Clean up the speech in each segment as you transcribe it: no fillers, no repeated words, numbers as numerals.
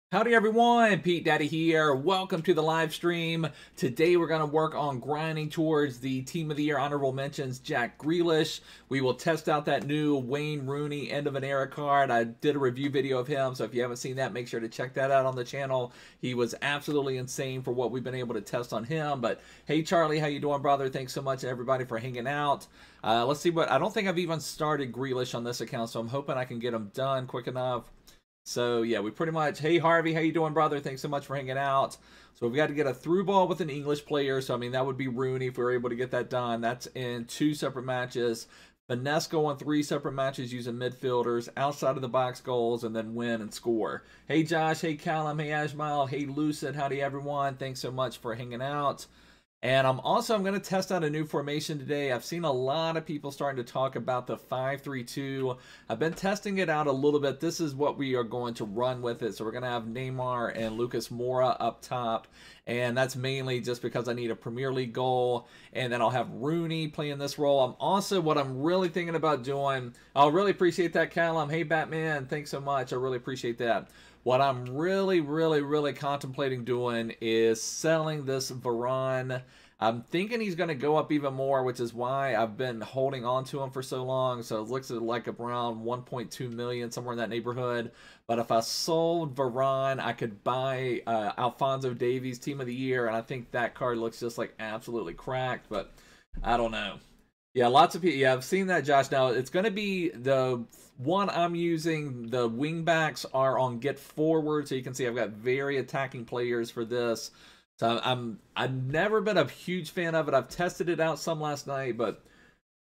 Howdy everyone, Pete Daddy here. Welcome to the live stream. Today we're going to work on grinding towards the Team of the Year Honorable Mentions Jack Grealish. We will test out that new Wayne Rooney End of an Era card. I did a review video of him, so if you haven't seen that, make sure to check that out on the channel. He was absolutely insane for what we've been able to test on him. But hey Charlie, how you doing, brother? Thanks so much everybody for hanging out. Let's see what, I don't think I've even started Grealish on this account, so I'm hoping I can get him done quick enough. So yeah, we pretty much, hey Harvey, how you doing, brother? Thanks so much for hanging out. So we've got to get a through ball with an English player. So I mean, that would be Rooney if we were able to get that done. That's in 2 separate matches. Finesco on 3 separate matches using midfielders, outside of the box goals, and then win and score. Hey Josh, hey Callum, hey Ajmal, hey Lucid, howdy everyone. Thanks so much for hanging out. And I'm going to test out a new formation today. I've seen a lot of people starting to talk about the 5-3-2. I've been testing it out a little bit. This is what we are going to run with it. So we're going to have Neymar and Lucas Moura up top. And that's mainly just because I need a Premier League goal. And then I'll have Rooney playing this role. What I'm really thinking about doing, I'll really appreciate that, Callum. Hey, Batman, thanks so much. I really appreciate that. What I'm really contemplating doing is selling this Varane. I'm thinking he's going to go up even more, which is why I've been holding on to him for so long. So it looks like around 1.2 million, somewhere in that neighborhood. But if I sold Varane, I could buy Alphonso Davies Team of the Year, and I think that card looks just like absolutely cracked, but I don't know. Yeah, lots of people. Yeah, I've seen that, Josh. Now, it's going to be the one I'm using. The wingbacks are on get forward, so you can see I've got very attacking players for this. So I've never been a huge fan of it. I've tested it out some last night, but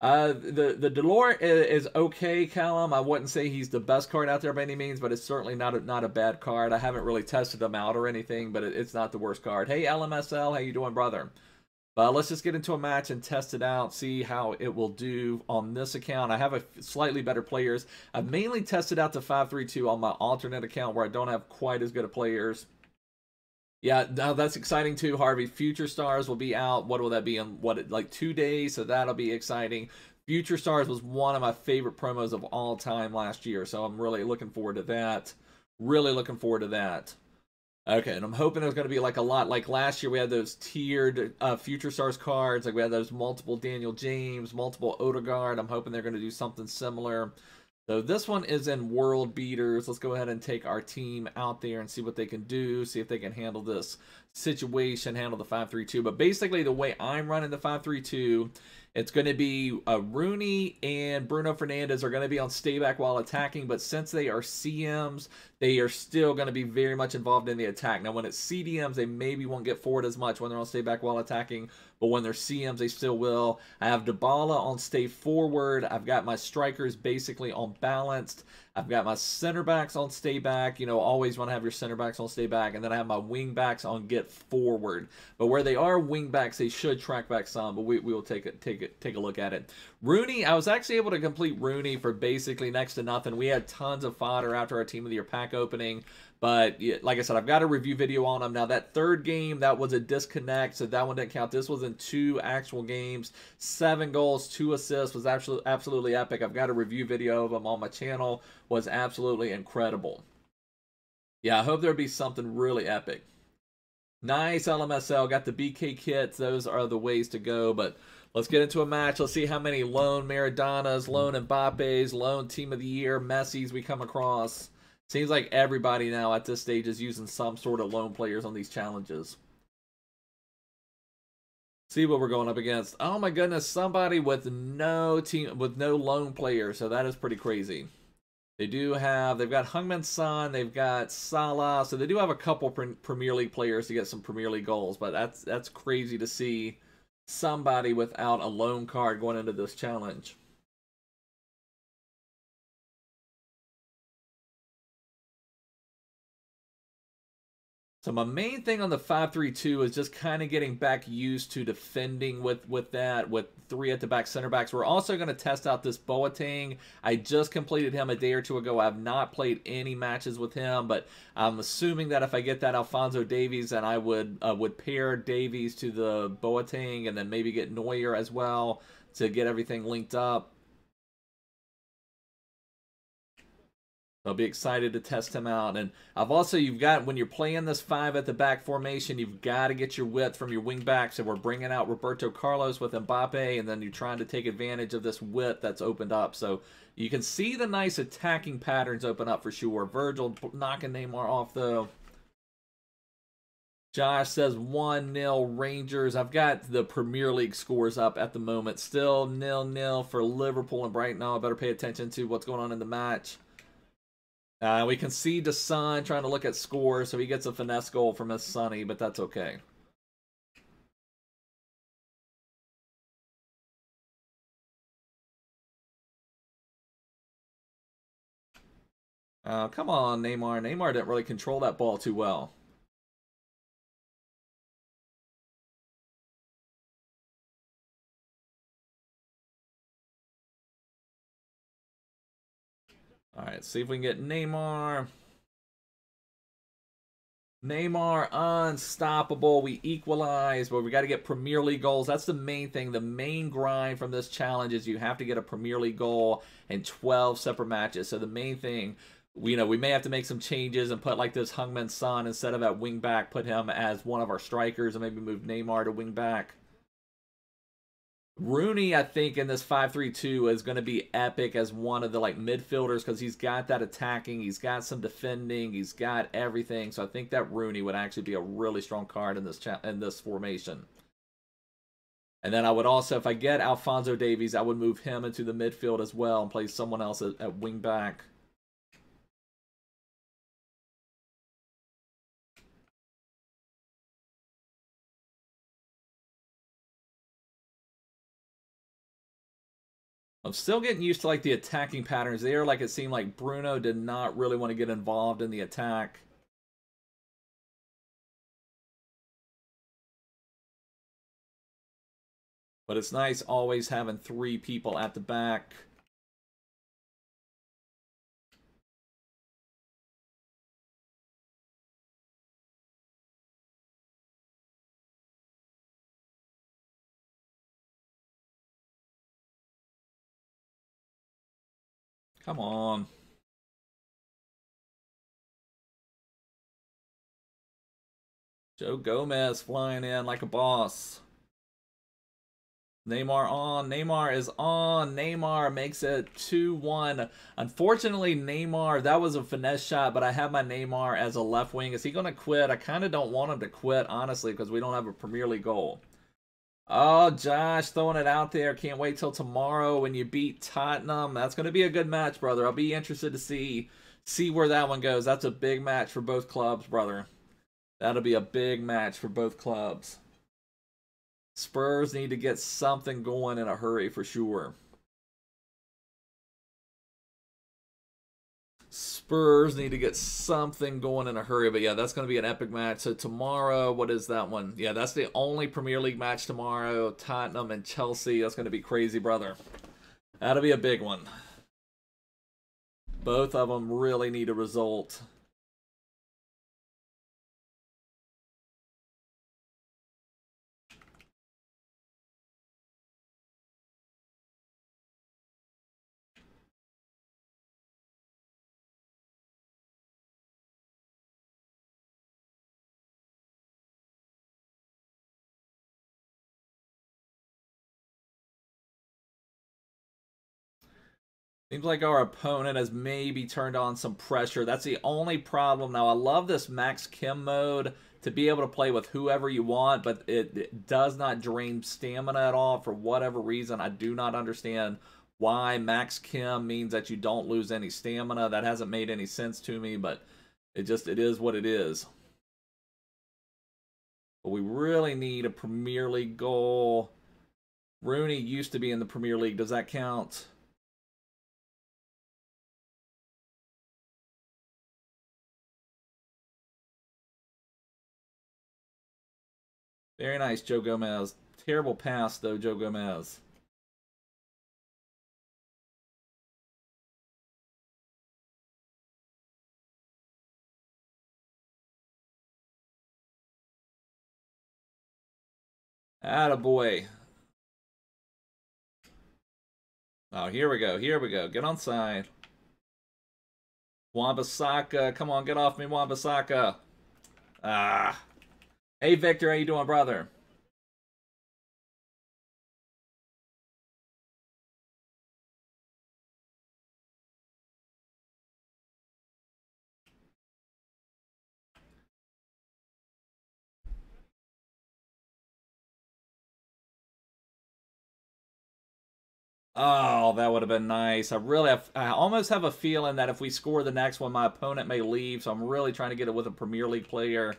the Delort is okay, Callum. I wouldn't say he's the best card out there by any means, but it's certainly not a bad card. I haven't really tested him out or anything, but it's not the worst card. Hey, LMSL, how you doing, brother? But let's just get into a match and test it out, see how it will do on this account. I have a slightly better players. I've mainly tested out the 5-3-2 on my alternate account where I don't have quite as good of players. Yeah, now that's exciting too, Harvey. Future Stars will be out. What will that be in, like 2 days? So that'll be exciting. Future Stars was one of my favorite promos of all time last year, so I'm really looking forward to that. Really looking forward to that. Okay, and I'm hoping there's going to be like a lot. Like last year, we had those tiered Future Stars cards. Like we had those multiple Daniel James, multiple Odegaard. I'm hoping they're going to do something similar. So this one is in World Beaters. Let's go ahead and take our team out there and see what they can do. See if they can handle this situation, handle the 5-3-2. But basically, the way I'm running the 5-3-2, it's going to be Rooney and Bruno Fernandes are going to be on stay back while attacking, but since they are CMs, they are still going to be very much involved in the attack. Now, when it's CDMs, they maybe won't get forward as much when they're on stay back while attacking, but when they're CMs, they still will. I have Dybala on stay forward. I've got my strikers basically on balanced. I've got my center backs on stay back. You know, always want to have your center backs on stay back. And then I have my wing backs on get forward. But where they are wing backs, they should track back some. But we will take a look at it. Rooney, I was actually able to complete Rooney for basically next to nothing. We had tons of fodder after our Team of the Year pack opening. But like I said, I've got a review video on him. Now, that third game, that was a disconnect, so that one didn't count. This was in 2 actual games. 7 goals, 2 assists, was absolutely epic. I've got a review video of him on my channel. Was absolutely incredible. Yeah, I hope there'll be something really epic. Nice, LMSL. Got the BK kits. Those are the ways to go, but let's get into a match. Let's see how many lone Maradonas, lone Mbappes, lone Team of the Year, Messis we come across. Seems like everybody now at this stage is using some sort of lone players on these challenges. See what we're going up against. Oh my goodness, somebody with no lone player, so that is pretty crazy. They've got Heung Min Son, they've got Salah, so they do have a couple Premier League players to get some Premier League goals, but that's crazy to see somebody without a lone card going into this challenge. So my main thing on the 5-3-2 is just kind of getting back used to defending with 3 at the back center backs. We're also going to test out this Boateng. I just completed him a day or 2 ago. I have not played any matches with him, but I'm assuming that if I get that Alphonso Davies, then I would pair Davies to the Boateng and then maybe get Neuer as well to get everything linked up. I'll be excited to test him out. And I've also, you've got, when you're playing this 5 at the back formation, you've got to get your width from your wing back. So we're bringing out Roberto Carlos with Mbappe, and then you're trying to take advantage of this width that's opened up. So you can see the nice attacking patterns open up for sure. Virgil knocking Neymar off, though. Josh says 1-0 Rangers. I've got the Premier League scores up at the moment. Still 0-0 for Liverpool and Brighton. Now I better pay attention to what's going on in the match. We can see Desan trying to look at scores, so he gets a finesse goal from his Sonny, but that's okay. Come on, Neymar. Neymar didn't really control that ball too well. All right, see if we can get Neymar. Neymar unstoppable. We equalize, but we got to get Premier League goals. That's the main thing. The main grind from this challenge is you have to get a Premier League goal in 12 separate matches. So the main thing, we may have to make some changes and put like this Heung Min Son instead of at wing back, put him as one of our strikers and maybe move Neymar to wing back. Rooney, I think, in this 5-3-2 is going to be epic as one of the midfielders because he's got that attacking, he's got some defending, he's got everything. So I think that Rooney would actually be a really strong card in this formation. And then I would also, if I get Alphonso Davies, I would move him into the midfield as well and play someone else at wing back. I'm still getting used to the attacking patterns there. It seemed like Bruno did not really want to get involved in the attack. But it's nice always having 3 people at the back. Come on. Joe Gomez flying in like a boss. Neymar on. Neymar is on. Neymar makes it 2-1. Unfortunately, Neymar, that was a finesse shot, but I have my Neymar as a left wing. Is he going to quit? I kind of don't want him to quit, honestly, because we don't have a Premier League goal. Oh, Josh throwing it out there. Can't wait till tomorrow when you beat Tottenham. That's going to be a good match, brother. I'll be interested to see where that one goes. That's a big match for both clubs, brother. That'll be a big match for both clubs. Spurs need to get something going in a hurry for sure. Spurs need to get something going in a hurry. But yeah, that's going to be an epic match. So tomorrow, what is that one? Yeah, that's the only Premier League match tomorrow. Tottenham and Chelsea. That's going to be crazy, brother. That'll be a big one. Both of them really need a result. Seems like our opponent has maybe turned on some pressure. That's the only problem. Now, I love this Max Kim mode to be able to play with whoever you want, but it does not drain stamina at all for whatever reason. I do not understand why Max Kim means that you don't lose any stamina. That hasn't made any sense to me, but it is what it is. But we really need a Premier League goal. Rooney used to be in the Premier League. Does that count? Very nice, Joe Gomez. Terrible pass, though, Joe Gomez. Attaboy. Oh, here we go. Here we go. Get on side. Wan-Bissaka, come on, get off me, Wan-Bissaka. Ah. Hey, Victor, how you doing, brother? Oh, that would have been nice. I almost have a feeling that if we score the next one, my opponent may leave, so I'm really trying to get it with a Premier League player.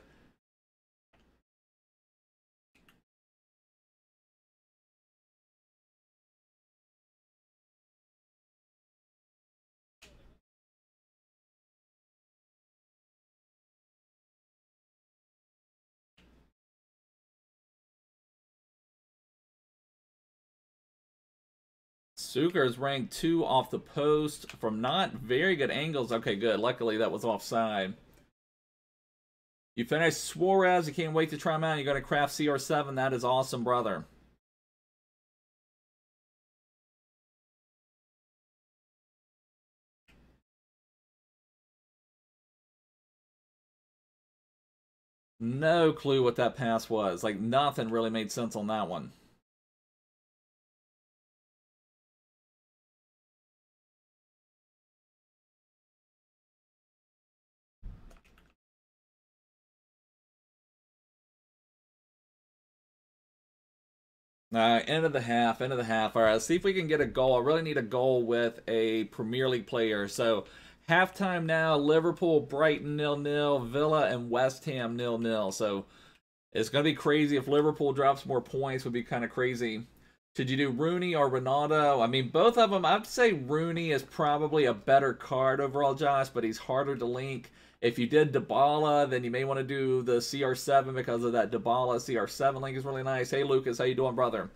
Suker's ranked 2 off the post from not very good angles. Okay, good. Luckily, that was offside. You finished Suarez. You can't wait to try him out. You're going to craft CR7. That is awesome, brother. No clue what that pass was. Like, nothing really made sense on that one. End of the half, end of the half. All right, let's see if we can get a goal. I really need a goal with a Premier League player. So, halftime now, Liverpool, Brighton 0-0, Villa and West Ham 0-0. So, it's going to be crazy. If Liverpool drops more points, would be kind of crazy. Should you do Rooney or Renato? I mean, both of them, I'd say Rooney is probably a better card overall, Josh, but he's harder to link. If you did Dybala, then you may want to do the CR7 because of that Dybala CR7 link is really nice. Hey, Lucas, how you doing, brother?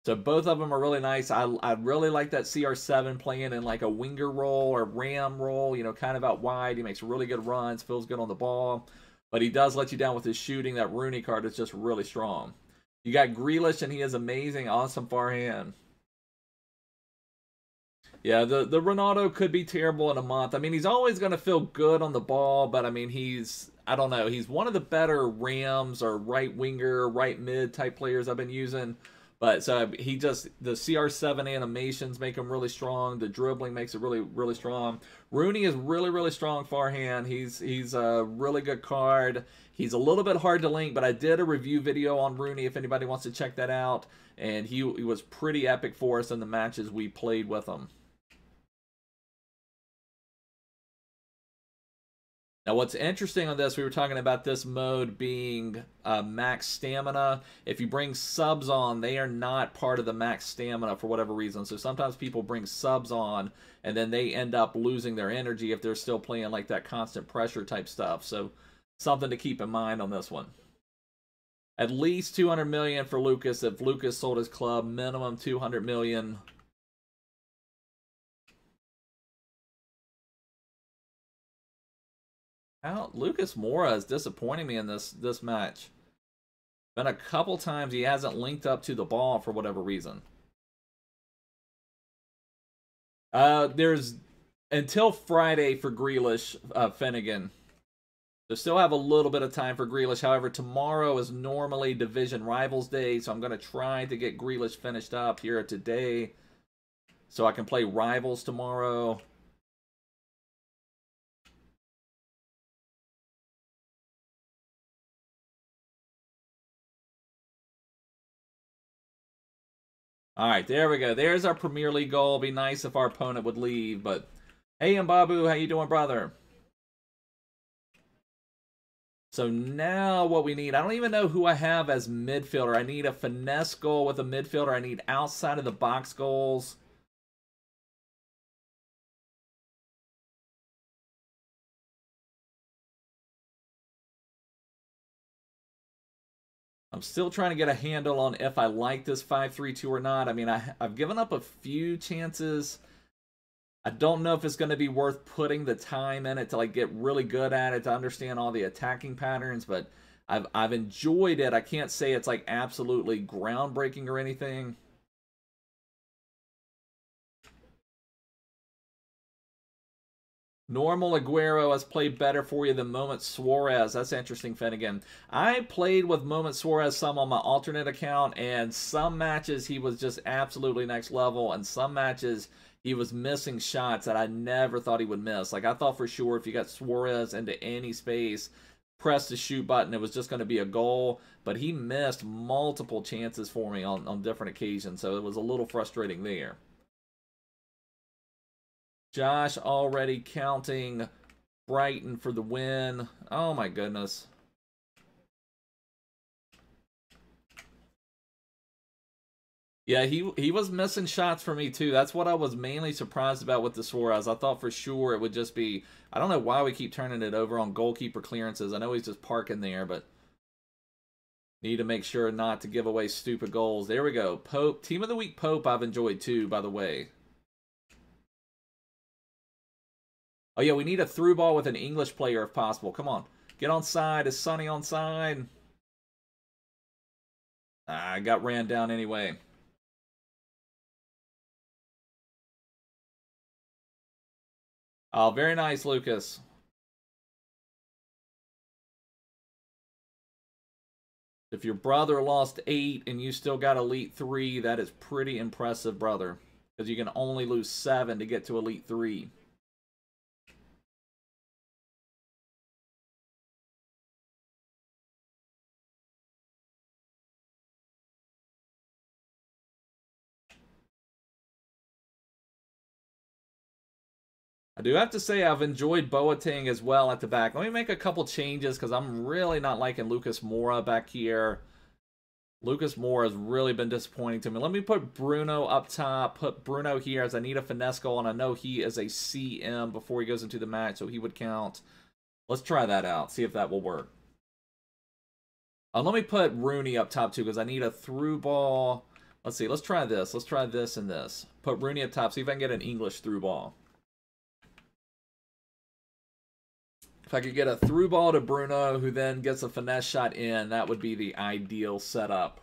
So both of them are really nice. I really like that CR7 playing in like a winger role or ram role, you know, kind of out wide. He makes really good runs, feels good on the ball. But he does let you down with his shooting. That Rooney card is just really strong. You got Grealish, and he is amazing. Awesome far hand. Yeah, the Renato could be terrible in a month. I mean, he's always going to feel good on the ball, but I mean, I don't know, he's one of the better Rams or right winger, right mid type players I've been using. But so the CR7 animations make him really strong. The dribbling makes it really, really strong. Rooney is really, really strong far hand. He's a really good card. He's a little bit hard to link, but I did a review video on Rooney if anybody wants to check that out. And he was pretty epic for us in the matches we played with him. Now, what's interesting on this, we were talking about this mode being max stamina. If you bring subs on, they are not part of the max stamina for whatever reason. So sometimes people bring subs on, and then they end up losing their energy if they're still playing like that constant pressure type stuff. So something to keep in mind on this one. At least 200 million for Lucas. If Lucas sold his club, minimum 200 million. Lucas Moura is disappointing me in this match. Been a couple times he hasn't linked up to the ball for whatever reason. There's until Friday for Grealish, Finnegan. So still have a little bit of time for Grealish. However, tomorrow is normally Division Rivals Day, so I'm going to try to get Grealish finished up here today so I can play Rivals tomorrow. All right, there we go. There's our Premier League goal. It'd be nice if our opponent would leave, but hey, Mbabu, how you doing, brother? So now what we need, I don't even know who I have as midfielder. I need a finesse goal with a midfielder. I need outside of the box goals. I'm still trying to get a handle on if I like this 5-3-2 or not. I mean, I've given up a few chances. I don't know if it's going to be worth putting the time in it to like get really good at it to understand all the attacking patterns, but I've enjoyed it. I can't say it's like absolutely groundbreaking or anything. Normal Aguero has played better for you than Moment Suarez. That's interesting, Finnegan. I played with Moment Suarez some on my alternate account, and some matches he was just absolutely next level, and some matches he was missing shots that I never thought he would miss. Like, I thought for sure if you got Suarez into any space, press the shoot button, it was just going to be a goal, but he missed multiple chances for me on different occasions, so it was a little frustrating there. Josh already counting Brighton for the win. Oh my goodness. Yeah, he was missing shots for me too. That's what I was mainly surprised about with the Suarez. I thought for sure it would just be, I don't know why we keep turning it over on goalkeeper clearances. I know he's just parking there, but need to make sure not to give away stupid goals. There we go. Pope, Team of the Week Pope I've enjoyed too, by the way. Oh, yeah, we need a through ball with an English player if possible. Come on. Get on side. Is Sonny on side? I got ran down anyway. Oh, very nice, Lucas. If your brother lost 8 and you still got Elite 3, that is pretty impressive, brother. Because you can only lose 7 to get to Elite 3. I do have to say I've enjoyed Boateng as well at the back. Let me make a couple changes because I'm really not liking Lucas Moura back here. Lucas Moura has really been disappointing to me. Let me put Bruno up top. Put Bruno here as I need a finesse goal, and I know he is a CM before he goes into the match, so he would count. Let's try that out. See if that will work. Let me put Rooney up top too because I need a through ball. Let's see. Let's try this. Let's try this and this. Put Rooney up top. See if I can get an English through ball. If I could get a through ball to Bruno, who then gets a finesse shot in, that would be the ideal setup.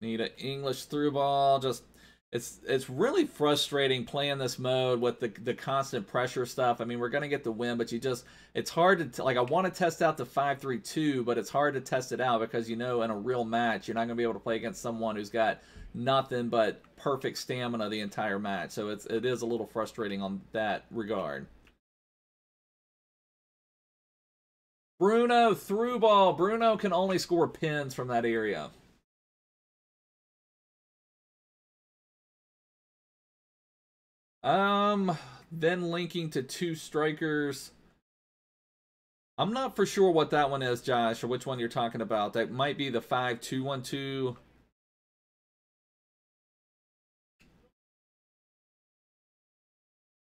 Need an English through ball. Just it's really frustrating playing this mode with the constant pressure stuff. I mean, we're gonna get the win, but it's hard to like. I want to test out the 5-3-2, but it's hard to test it out because in a real match you're not gonna be able to play against someone who's got nothing but perfect stamina the entire match. So it is a little frustrating on that regard. Bruno through ball. Bruno can only score pins from that area. Then linking to 2 strikers. I'm not for sure what that one is, Josh, or which one you're talking about. That might be the 5-2-1-2.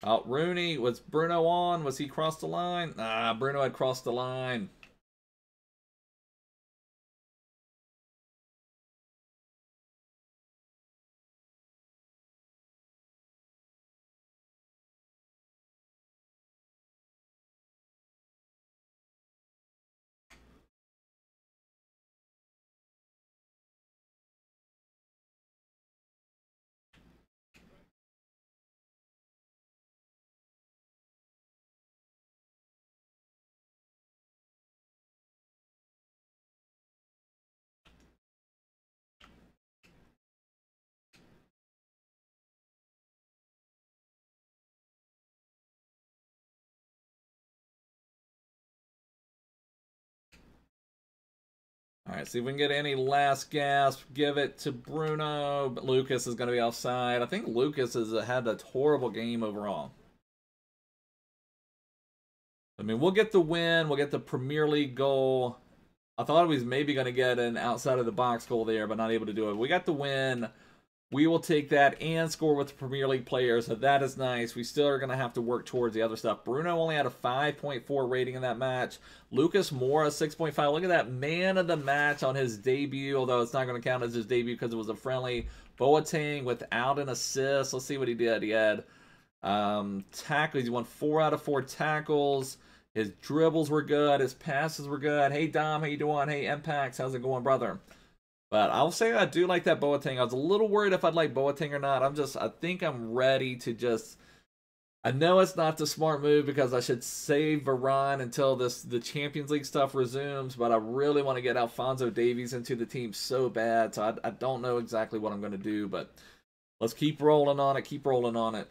Oh, Rooney. Was Bruno on? Was he crossed the line? Ah, Bruno had crossed the line. All right, see if we can get any last gasp. Give it to Bruno. But Lucas is going to be offside. I think Lucas has had a horrible game overall. I mean, we'll get the win. We'll get the Premier League goal. I thought he was maybe going to get an outside of the box goal there, but not able to do it. We got the win. We will take that and score with the Premier League players, so that is nice. We still are going to have to work towards the other stuff. Bruno only had a 5.4 rating in that match. Lucas Moura, 6.5. Look at that, man of the match on his debut, although it's not going to count as his debut because it was a friendly. Boateng without an assist. Let's see what he did. He had tackles. He won 4 out of 4 tackles. His dribbles were good. His passes were good. Hey, Dom, how you doing? Hey, Impacts, how's it going, brother? But I'll say I do like that Boateng. I was a little worried if I'd like Boateng or not. I think I'm ready to just... I know it's not the smart move because I should save Varane until the Champions League stuff resumes, but I really want to get Alphonso Davies into the team so bad, so I don't know exactly what I'm going to do, but let's keep rolling on it, keep rolling on it.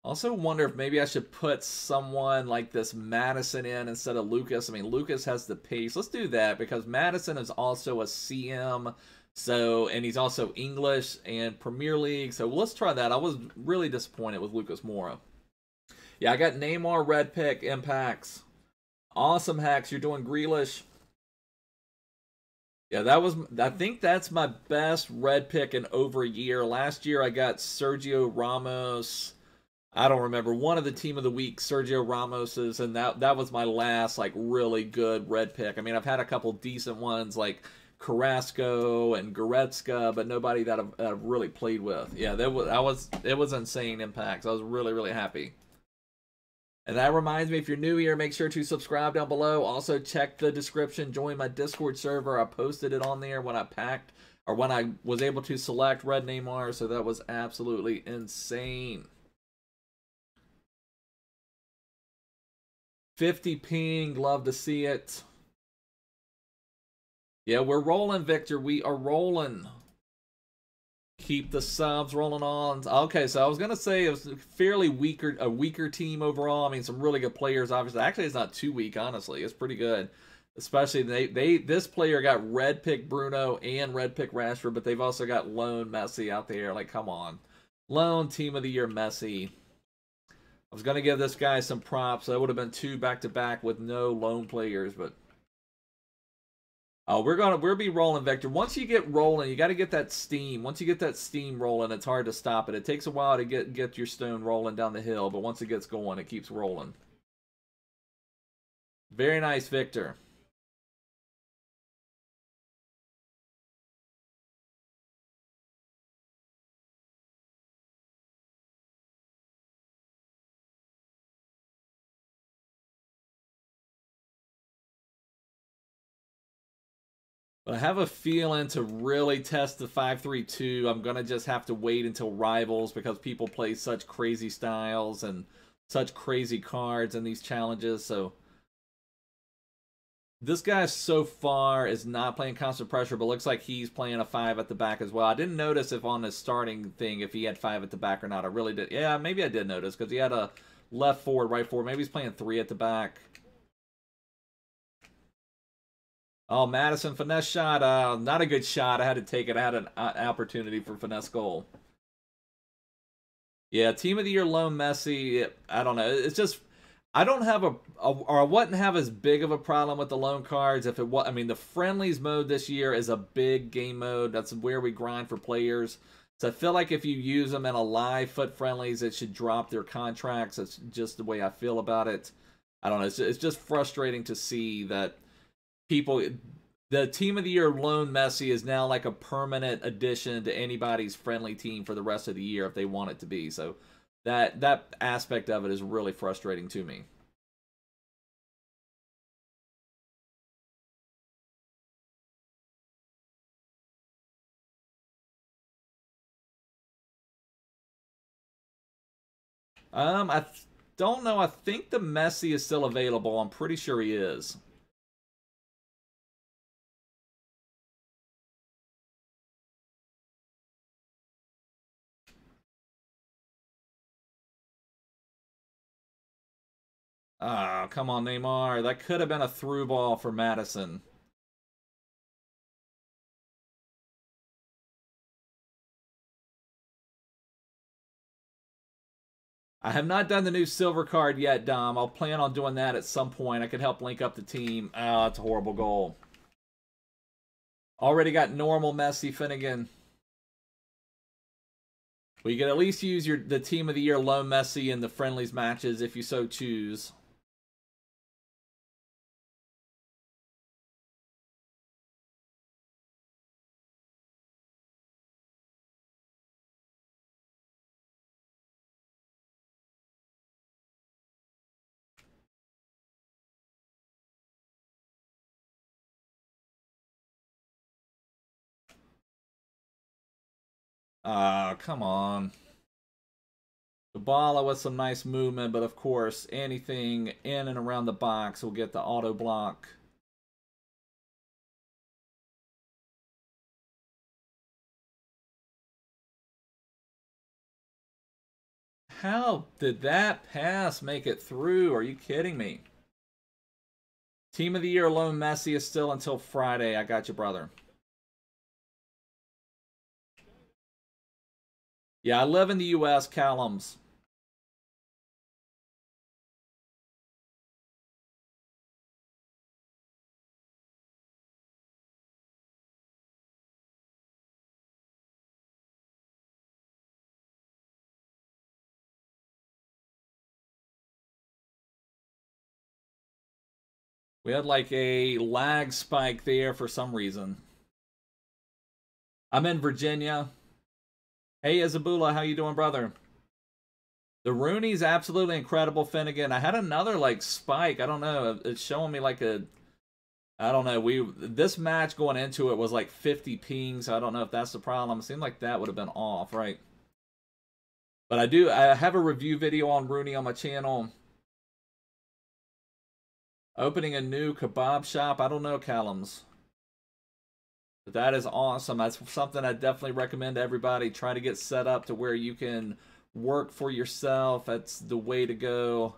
Also wonder if maybe I should put someone like this Madison in instead of Lucas. I mean, Lucas has the pace. Let's do that because Madison is also a CM, so, and he's also English and Premier League. So let's try that. I was really disappointed with Lucas Moura. Yeah, I got Neymar red pick impacts. Awesome hacks. You're doing Grealish. Yeah, I think that's my best red pick in over a year. Last year I got Sergio Ramos. I don't remember, one of the team of the week, Sergio Ramos's, and that was my last like really good red pick. I mean, I've had a couple decent ones like Carrasco and Goretzka, but nobody that I've really played with. Yeah, it was insane impacts. I was really happy. And that reminds me, if you're new here, make sure to subscribe down below. Also check the description, join my Discord server. I posted it on there when I packed or when I was able to select Red Neymar, so that was absolutely insane. 50 ping, love to see it. Yeah, we're rolling, Victor. We are rolling. Keep the subs rolling on. Okay, so I was gonna say it was a weaker team overall. I mean, some really good players, obviously. Actually, it's not too weak, honestly. It's pretty good. Especially this player got red pick Bruno and red pick Rashford, but they've also got lone Messi out there. Like, come on, lone team of the year Messi. I was going to give this guy some props. That would have been 2 back-to-back with no lone players, but we'll be rolling, Vector. Once you get rolling, you got to get that steam. Once you get that steam rolling, it's hard to stop it. It takes a while to get your stone rolling down the hill, but once it gets going, it keeps rolling. Very nice, Victor. But I have a feeling to really test the 5-3-2, I'm going to just have to wait until Rivals because people play such crazy styles and such crazy cards in these challenges. So this guy so far is not playing constant pressure, but looks like he's playing a 5 at the back as well. I didn't notice if on his starting thing if he had 5 at the back or not. I really did. Yeah, maybe I did notice because he had a left forward, right forward. Maybe he's playing 3 at the back. Oh, Madison, finesse shot. Not a good shot. I had to take it. I had an opportunity for finesse goal. Yeah, team of the year lone Messi. I don't know. It's just I don't have or I wouldn't have as big of a problem with the lone cards if it was. I mean, the friendlies mode this year is a big game mode. That's where we grind for players. So I feel like if you use them in a live foot friendlies, it should drop their contracts. That's just the way I feel about it. I don't know. It's just frustrating to see that people, the team of the year lone Messi is now like a permanent addition to anybody's friendly team for the rest of the year if they want it to be. So that aspect of it is really frustrating to me. I don't know. I think the Messi is still available. I'm pretty sure he is. Oh, come on, Neymar. That could have been a through ball for Madison. I have not done the new silver card yet, Dom. I'll plan on doing that at some point. I could help link up the team. Oh, it's a horrible goal. Already got normal Messi Finnegan. Well, you can at least use the Team of the Year low Messi in the friendlies matches if you so choose. Come on. Dybala with some nice movement, but of course, anything in and around the box will get the auto block. How did that pass make it through? Are you kidding me? Team of the Year alone, Messi is still until Friday. I got you, brother. Yeah, I live in the U.S., Callums. We had like a lag spike there for some reason. I'm in Virginia. Hey, Isabula, how you doing, brother? The Rooney's absolutely incredible, Finnegan. I had another like spike. I don't know. It's showing me like a, I don't know. This match going into it was like 50 pings. I don't know if that's the problem. It seemed like that would have been off, right? But I have a review video on Rooney on my channel. Opening a new kebab shop. I don't know, Callums. But that is awesome. That's something I definitely recommend to everybody. Try to get set up to where you can work for yourself. That's the way to go.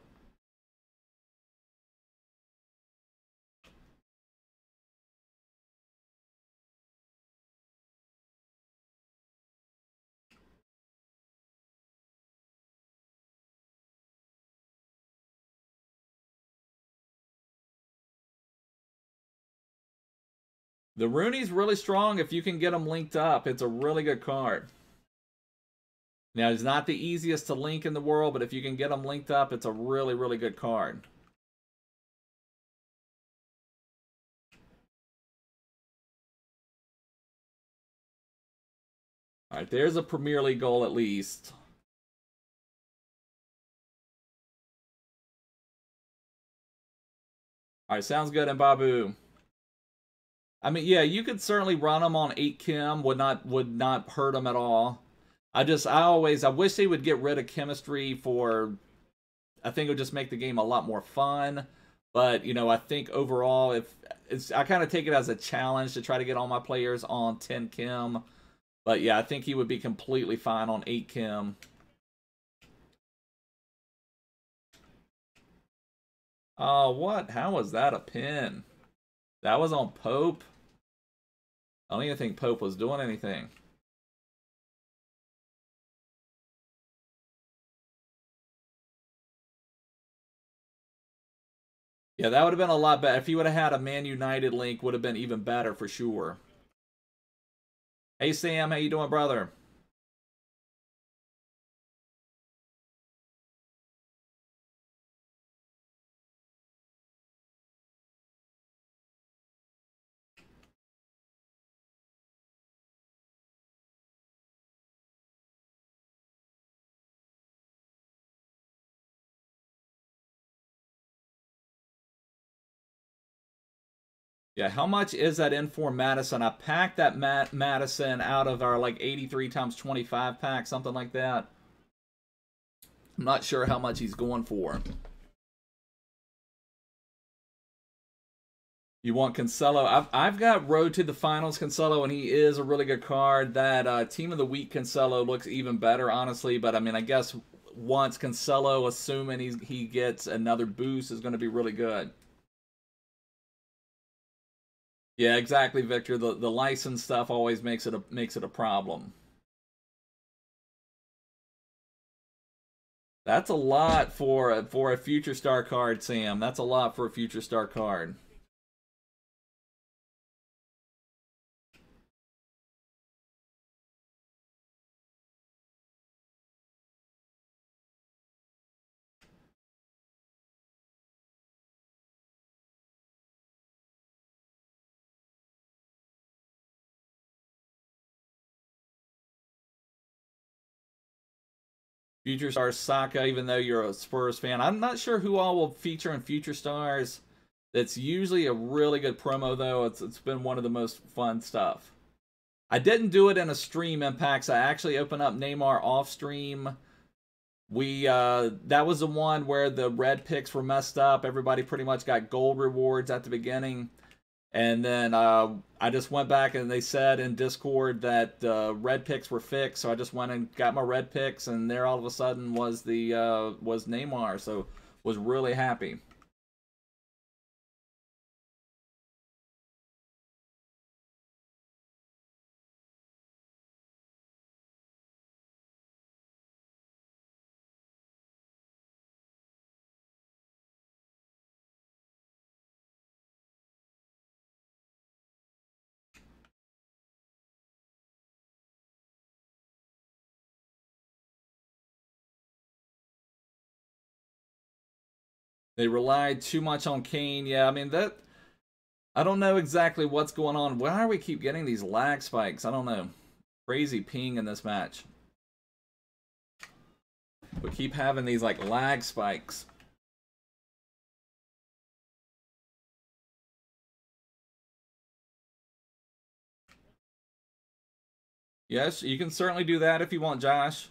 The Rooney's really strong if you can get them linked up. It's a really good card. Now, it's not the easiest to link in the world, but if you can get them linked up, it's a really, really good card. All right, there's a Premier League goal at least. All right, sounds good, Mbabu. I mean, yeah, you could certainly run them on 8 Kim. Would not hurt them at all. I wish they would get rid of chemistry for. I think it would just make the game a lot more fun. But, you know, I think overall, I kind of take it as a challenge to try to get all my players on 10 Kim. But yeah, I think he would be completely fine on 8 Kim. Oh, what? How was that a pin? That was on Pope? I don't even think Pope was doing anything. Yeah, that would have been a lot better. If he would have had a Man United link, would have been even better for sure. Hey, Sam, how you doing, brother? Yeah, how much is that Inform Madison? I packed that Madison out of our like 83 times 25 pack, something like that. I'm not sure how much he's going for. You want Cancelo? I've got Road to the Finals Cancelo, and he is a really good card. That Team of the Week Cancelo looks even better, honestly. But I mean, I guess once Cancelo, assuming he gets another boost, is going to be really good. Yeah, exactly, Victor. The license stuff always makes it a problem. That's a lot for a future star card, Sam. That's a lot for a future star card. Future Stars Saka, even though you're a Spurs fan. I'm not sure who all will feature in Future Stars. It's usually a really good promo, though. It's been one of the most fun stuff. I didn't do it in a stream, Impacts. I actually opened up Neymar off stream. That was the one where the red picks were messed up. Everybody pretty much got gold rewards at the beginning. And then I just went back and they said in Discord that red picks were fixed, so I just went and got my red picks, and there all of a sudden was was Neymar, so was really happy. They relied too much on Kane. Yeah, I mean, I don't know exactly what's going on. Why do we keep getting these lag spikes? I don't know. Crazy ping in this match. We keep having these, like, lag spikes. Yes, you can certainly do that if you want, Josh.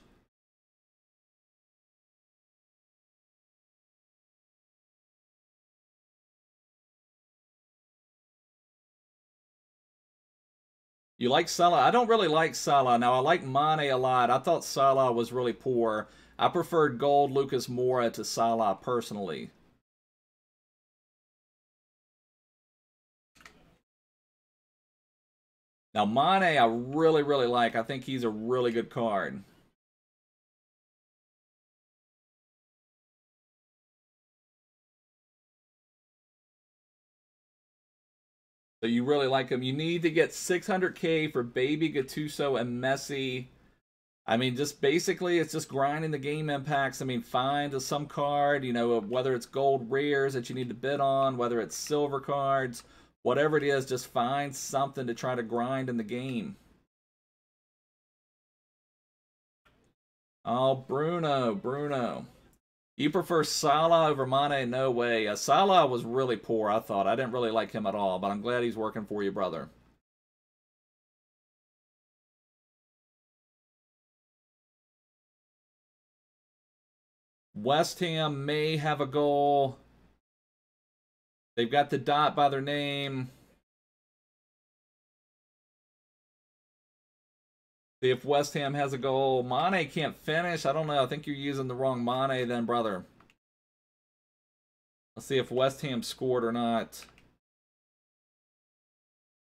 You like Salah? I don't really like Salah. Now, I like Mane a lot. I thought Salah was really poor. I preferred gold Lucas Moura to Salah personally. Now, Mane I really, really like. I think he's a really good card. So you really like him. You need to get 600k for Baby, Gattuso, and Messi. I mean, just basically, it's just grinding the game Impacts. I mean, find some card, you know, whether it's gold rares that you need to bid on, whether it's silver cards, whatever it is, just find something to try to grind in the game. Oh, Bruno. You prefer Salah over Mane? No way. Salah was really poor, I thought. I didn't really like him at all, but I'm glad he's working for you, brother. West Ham may have a goal. They've got the dot by their name. See if West Ham has a goal. Mane can't finish. I don't know. I think you're using the wrong Mane then, brother. Let's see if West Ham scored or not.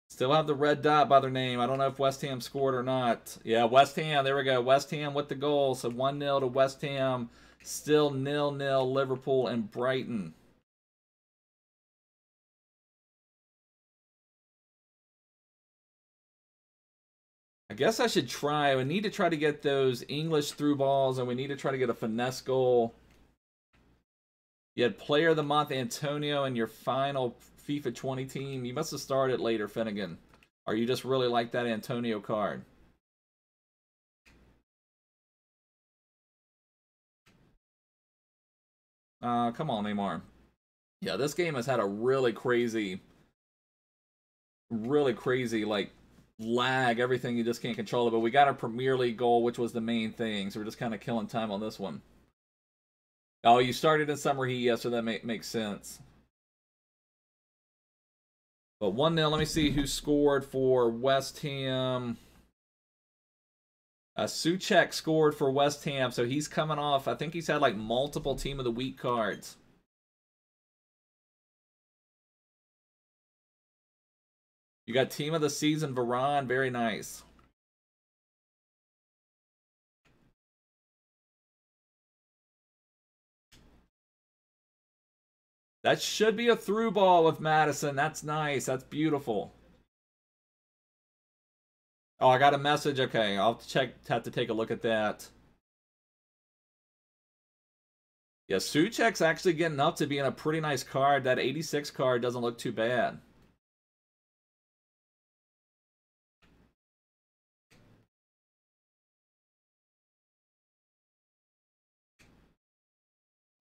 Still have the red dot by their name. I don't know if West Ham scored or not. Yeah, West Ham. There we go. West Ham with the goal. So 1-0 to West Ham. Still 0-0 Liverpool and Brighton. I guess I should try. We need to try to get those English through balls, and we need to try to get a finesse goal. You had Player of the Month Antonio in your final FIFA 20 team. You must have started later, Finnegan. Or you just really like that Antonio card? Come on, Neymar. Yeah, this game has had a really crazy, like, lag, everything. You just can't control it. But we got a Premier League goal, which was the main thing. So we're just kind of killing time on this one. Oh, you started in summer heat, yeah, so that makes sense. But 1-0, let me see who scored for West Ham. Souček scored for West Ham, so he's coming off. I think he's had like multiple Team of the Week cards. You got Team of the Season, Varane, very nice. That should be a through ball with Madison. That's nice. That's beautiful. Oh, I got a message. Okay, I'll have to take a look at that. Yeah, Souček's actually getting up to being a pretty nice card. That 86 card doesn't look too bad.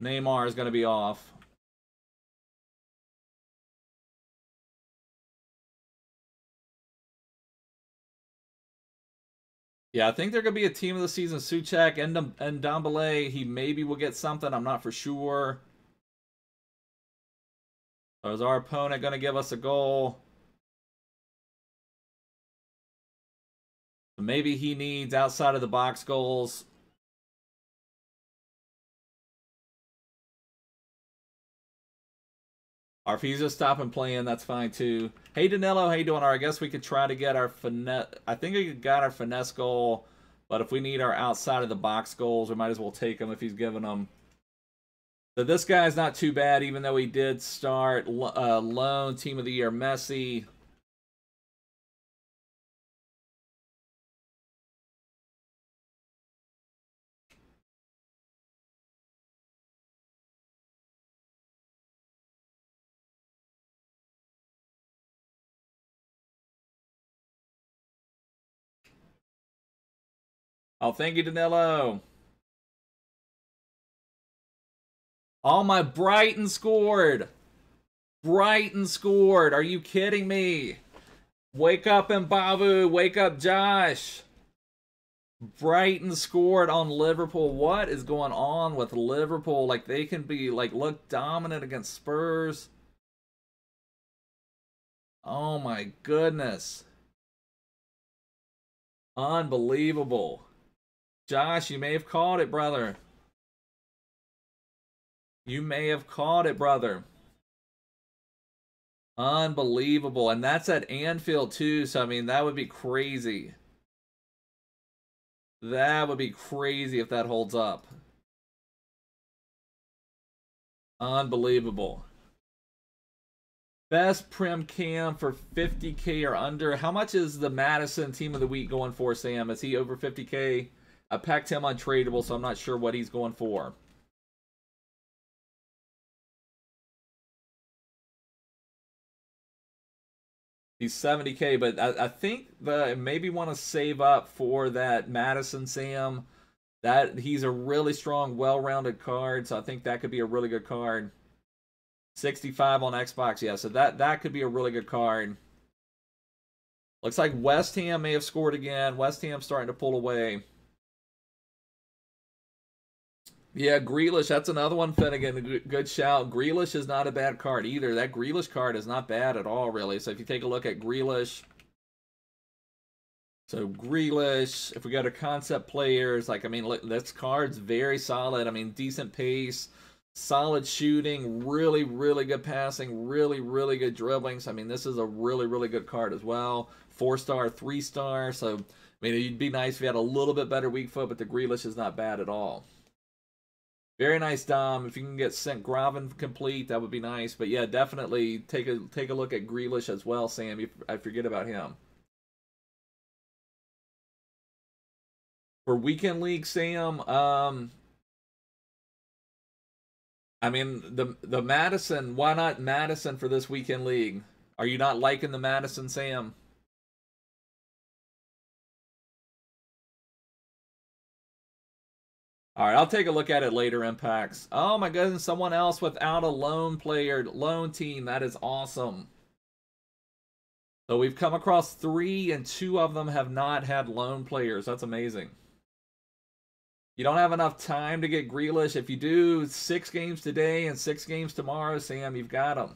Neymar is going to be off. Yeah, I think they're going to be a team of the season. Souček and Daley, he maybe will get something. I'm not for sure. So is our opponent going to give us a goal? Maybe he needs outside of the box goals. Or if he's just stopping playing, that's fine too. Hey Danilo, how you doing? Or I guess we could try to get our finesse. I think we got our finesse goal, but if we need our outside of the box goals, we might as well take them if he's giving them. So this guy's not too bad, even though he did start loan team of the year Messi. Oh, thank you, Danilo. Oh, my Brighton scored. Brighton scored. Are you kidding me? Wake up, Mbappe. Wake up, Josh. Brighton scored on Liverpool. What is going on with Liverpool? Like, they can be, like, look dominant against Spurs. Oh, my goodness. Unbelievable. Josh, you may have called it, brother. You may have called it, brother. Unbelievable. And that's at Anfield, too. So, I mean, that would be crazy. That would be crazy if that holds up. Unbelievable. Best Prim Cam for 50K or under. How much is the Madison Team of the Week going for, Sam? Is he over 50K? I packed him untradeable, so I'm not sure what he's going for. He's 70K, but I think maybe want to save up for that Madison Sam. That he's a really strong, well-rounded card, so I think that could be a really good card. 65 on Xbox, yeah, so that could be a really good card. Looks like West Ham may have scored again. West Ham starting to pull away. Yeah, Grealish, that's another one, Finnegan. Good shout. Grealish is not a bad card either. That Grealish card is not bad at all, really. So if you take a look at Grealish, so Grealish, if we go to concept players, like, I mean, look, this card's very solid. I mean, decent pace, solid shooting, really, really good passing, really, really good dribbling. So, I mean, this is a really, really good card as well. 4-star, 3-star. So, I mean, it'd be nice if you had a little bit better weak foot, but the Grealish is not bad at all. Very nice, Dom. If you can get Sinkgraven complete, that would be nice. But yeah, definitely take a look at Grealish as well, Sam. I forget about him. For weekend league, Sam, I mean the Madison. Why not Madison for this weekend league? Are you not liking the Madison, Sam? All right, I'll take a look at it later, Impacts. Oh my goodness, someone else without a loan player, loan team. That is awesome. So we've come across 3, and 2 of them have not had loan players. That's amazing. You don't have enough time to get Grealish. If you do 6 games today and 6 games tomorrow, Sam, you've got them.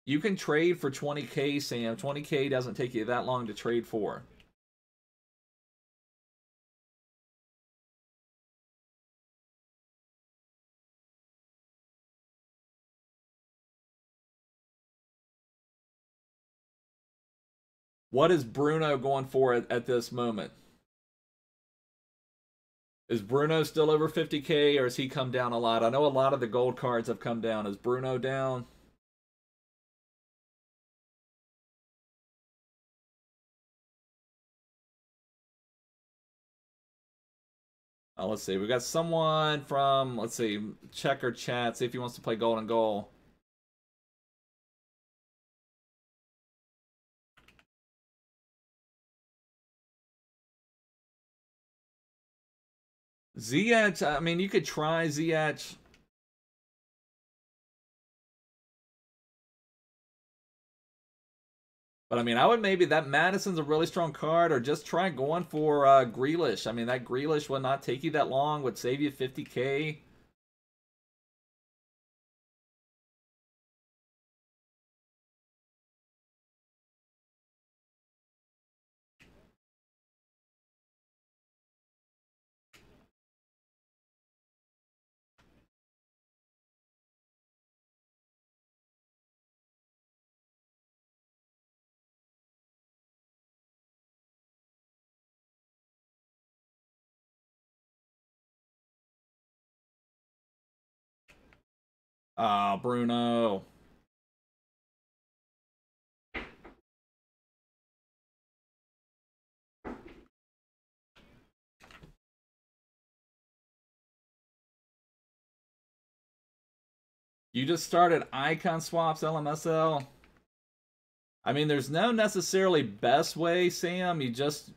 You can trade for 20K, Sam. 20K doesn't take you that long to trade for. What is Bruno going for at this moment? Is Bruno still over 50K, or has he come down a lot? I know a lot of the gold cards have come down. Is Bruno down? Let's see. We got someone from, let's see, check our chat, see if he wants to play golden goal. Ziyech, I mean, you could try Ziyech. But I mean, I would maybe, that Madison's a really strong card, or just try going for Grealish. I mean, that Grealish would not take you that long, would save you 50K. Ah, Bruno. You just started icon swaps LMSL? I mean, there's no necessarily best way, Sam. You just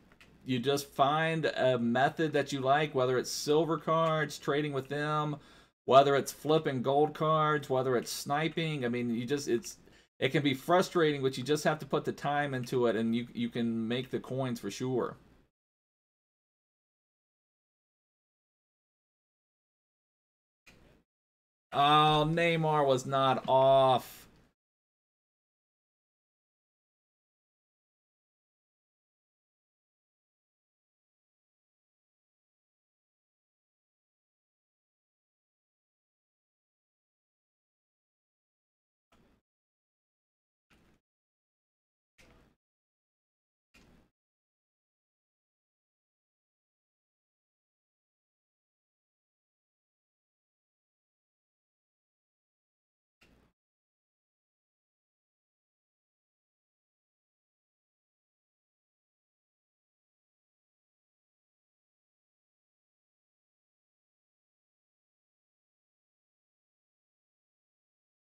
find a method that you like, whether it's silver cards, trading with them, whether it's flipping gold cards, whether it's sniping. I mean, it can be frustrating, but you just have to put the time into it, and you can make the coins for sure. Oh, Neymar was not off.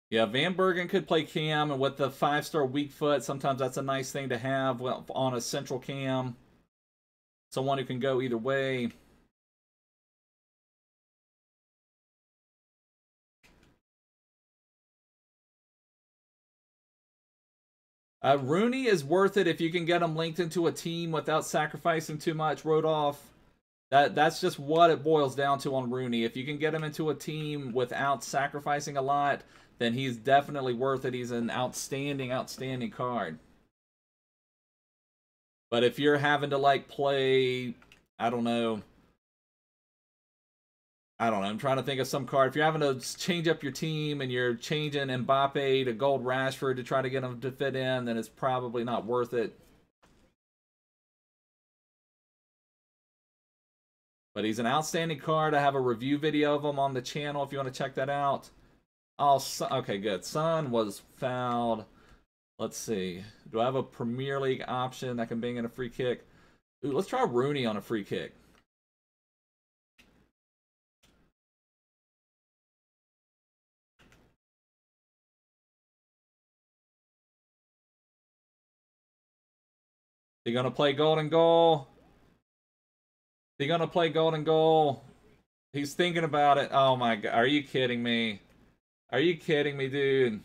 Yeah, Van Bergen could play cam, and with the 5-star weak foot, sometimes that's a nice thing to have on a central cam. Someone who can go either way. Rooney is worth it if you can get him linked into a team without sacrificing too much. Wrote off. That's just what it boils down to on Rooney. If you can get him into a team without sacrificing a lot, then he's definitely worth it. He's an outstanding, outstanding card. But if you're having to, like, play, I don't know, I'm trying to think of some card. If you're having to change up your team and you're changing Mbappe to gold Rashford to try to get him to fit in, then it's probably not worth it. But he's an outstanding card. I have a review video of him on the channel if you want to check that out. Oh, okay, good. Son was fouled. Let's see. Do I have a Premier League option that can bang in a free kick? Ooh, let's try Rooney on a free kick. They're going to play golden goal. They're going to play golden goal. He's thinking about it. Oh my God. Are you kidding me? Are you kidding me, dude?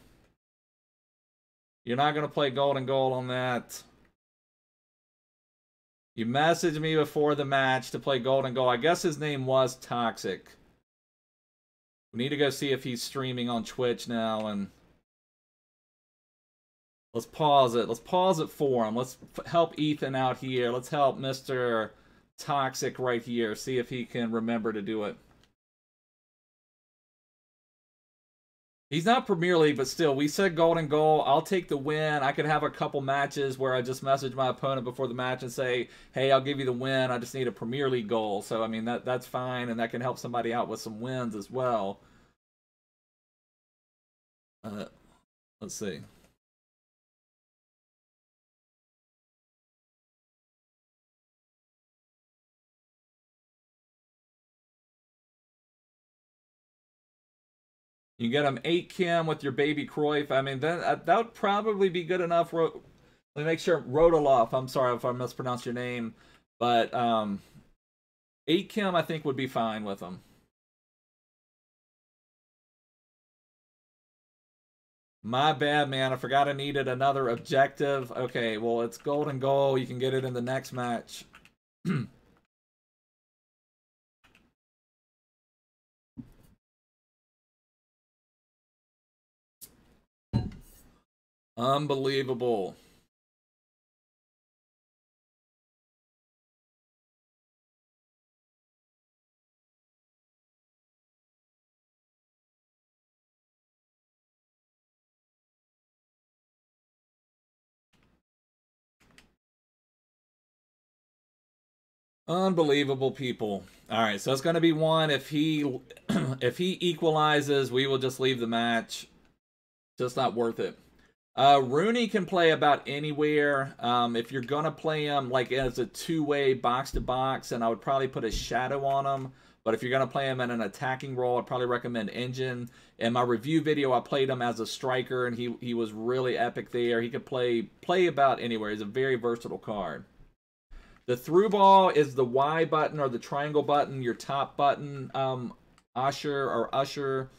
You're not going to play golden goal on that. You messaged me before the match to play golden goal. I guess his name was Toxic. We need to go see if he's streaming on Twitch now, and let's pause it. Let's pause it for him. Let's help Ethan out here. Let's help Mr. Toxic right here. See if he can remember to do it. He's not Premier League, but still, we said golden goal. I'll take the win. I could have a couple matches where I just message my opponent before the match and say, hey, I'll give you the win. I just need a Premier League goal. So, I mean, that's fine, and that can help somebody out with some wins as well. Let's see. You get him 8 Kim with your baby Cruyff. I mean, that would probably be good enough. Let me make sure. Rodoloff. I'm sorry if I mispronounced your name. But 8 Kim, I think, would be fine with him. My bad, man. I forgot I needed another objective. Okay, well, it's golden goal. You can get it in the next match. Unbelievable. Unbelievable, people. All right, so it's going to be 1. If he if he equalizes, we will just leave the match. Just not worth it. Rooney can play about anywhere. If you're going to play him like as a two-way box-to-box, and I would probably put a shadow on him. But if you're going to play him in an attacking role, I'd probably recommend Engine. In my review video, I played him as a striker, and he was really epic there. He could play about anywhere. He's a very versatile card. The through ball is the Y button or the triangle button, your top button, Usher.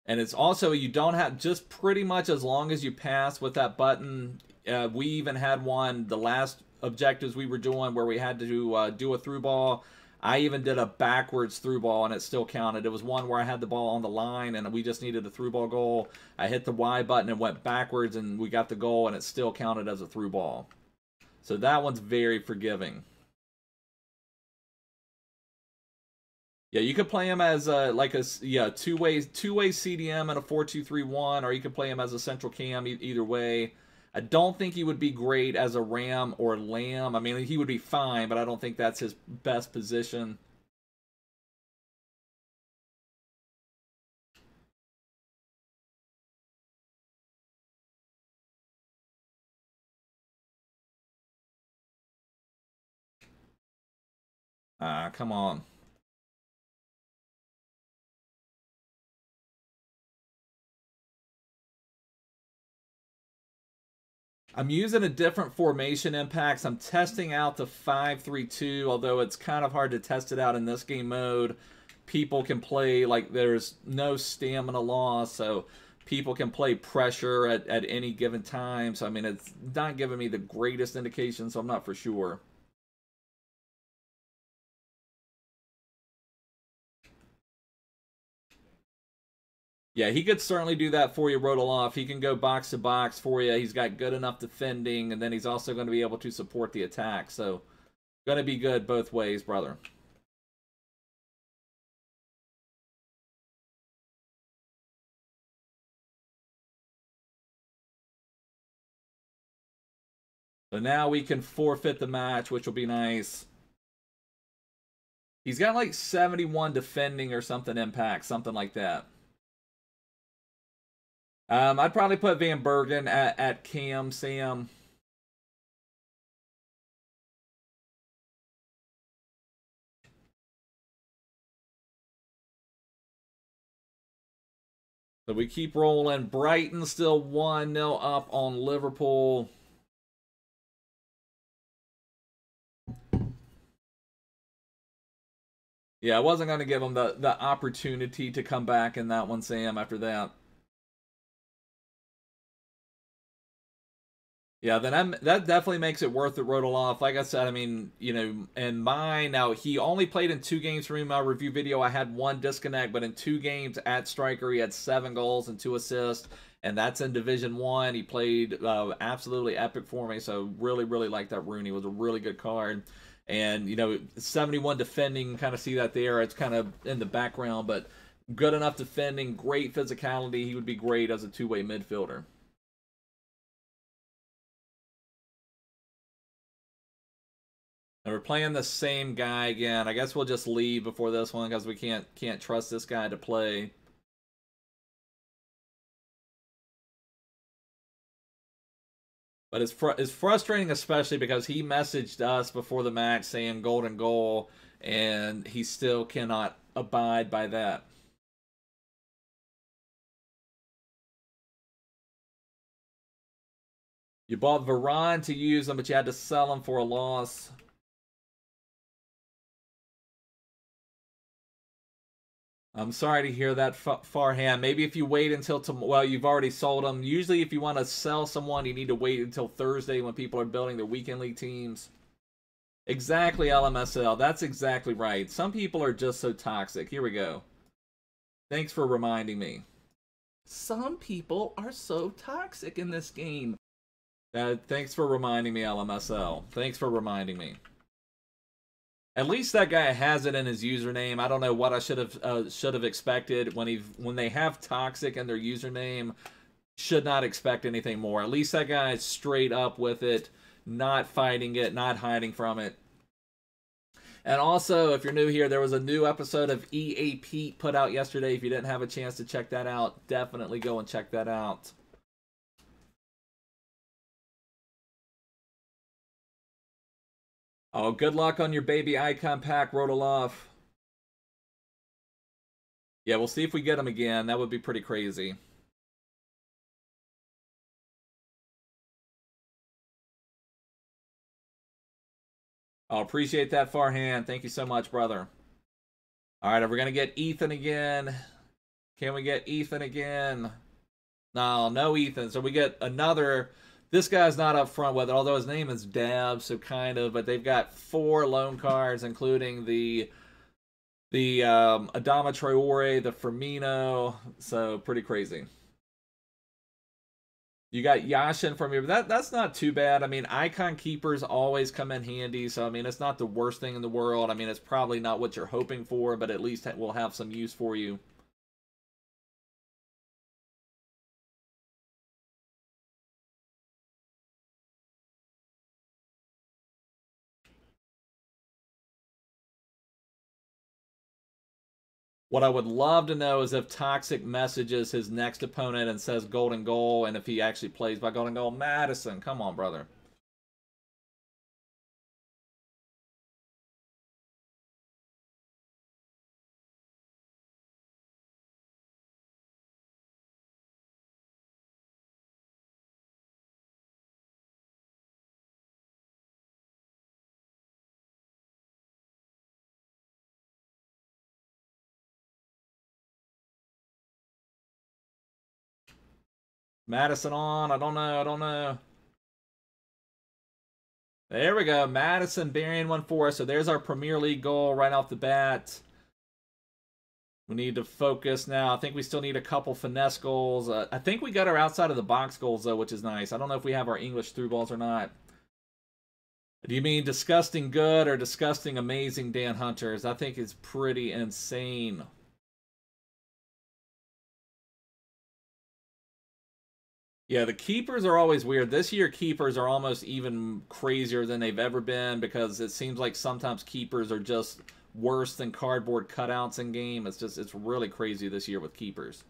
And it's also, you don't have, just pretty much as long as you pass with that button. We even had one, the last objectives we were doing where we had to do a through ball. I even did a backwards through ball, and it still counted. It was one where I had the ball on the line, and we just needed a through ball goal. I hit the Y button and went backwards, and we got the goal, and it still counted as a through ball. So that one's very forgiving. Yeah, you could play him as like a two-way CDM and a 4-2-3-1, or you could play him as a central cam. Either way, I don't think he would be great as a Ram or Lamb. I mean, he would be fine, but I don't think that's his best position. Come on. I'm using a different formation impacts. I'm testing out the 5-3-2, although it's kind of hard to test it out in this game mode. People can play, like, there's no stamina loss, so people can play pressure at any given time. So, I mean, it's not giving me the greatest indication, so I'm not for sure. Yeah, he could certainly do that for you, Rodoloff. He can go box to box for you. He's got good enough defending, and then he's also going to be able to support the attack. So, going to be good both ways, brother. So now we can forfeit the match, which will be nice. He's got like 71 defending or something impact, something like that. I'd probably put Van Bergen at Cam, Sam. So we keep rolling. Brighton still 1-0 up on Liverpool. Yeah, I wasn't going to give him the opportunity to come back in that one, Sam, after that. Yeah, then that definitely makes it worth it, Rodoloff. Like I said, I mean, you know, and mine, now, he only played in 2 games for me in my review video. I had 1 disconnect, but in 2 games at striker, he had 7 goals and 2 assists, and that's in Division 1. He played absolutely epic for me, so really, really like that Rooney. It was a really good card. And, you know, 71 defending, kind of see that there. It's kind of in the background, but good enough defending, great physicality. He would be great as a two-way midfielder. And we're playing the same guy again. I guess we'll just leave before this one because we can't trust this guy to play. But it's frustrating, especially because he messaged us before the match saying golden goal, and he still cannot abide by that. You bought Varane to use him, but you had to sell him for a loss. I'm sorry to hear that, Farhan. Maybe if you wait until tomorrow, well, you've already sold them. Usually if you want to sell someone, you need to wait until Thursday when people are building their weekend league teams. Exactly, LMSL. That's exactly right. Some people are just so toxic. Here we go. Thanks for reminding me. Some people are so toxic in this game. Thanks for reminding me, LMSL. Thanks for reminding me. At least that guy has it in his username. I don't know what I should have expected when they have toxic in their username. Should not expect anything more. At least that guy is straight up with it, not fighting it, not hiding from it. And also, if you're new here, there was a new episode of EAP put out yesterday. If you didn't have a chance to check that out, definitely go and check that out. Oh, good luck on your baby icon pack, Rodoloff. Yeah, we'll see if we get him again. That would be pretty crazy. Oh, appreciate that, Farhan. Thank you so much, brother. All right, are we going to get Ethan again? Can we get Ethan again? No Ethan. So we get another... This guy's not up front with it, although his name is Dab, so kind of. But they've got 4 loan cards, including the Adama Traore, the Firmino. So pretty crazy. You got Yashin from here. That's not too bad. I mean, icon keepers always come in handy. So, I mean, it's not the worst thing in the world. I mean, it's probably not what you're hoping for, but at least we'll have some use for you. What I would love to know is if Toxic messages his next opponent and says golden goal, and if he actually plays by golden goal. Madison, come on, brother. Madison on. I don't know. There we go. Madison burying one for us. So there's our Premier League goal right off the bat. We need to focus now. I think we still need a couple finesse goals. I think we got our outside of the box goals, though, which is nice. I don't know if we have our English through balls or not. Do you mean disgusting good or disgusting amazing, Dan Hunters? I think it's pretty insane. Yeah, the keepers are always weird. This year, keepers are almost even crazier than they've ever been because it seems like sometimes keepers are just worse than cardboard cutouts in game. It's really crazy this year with keepers.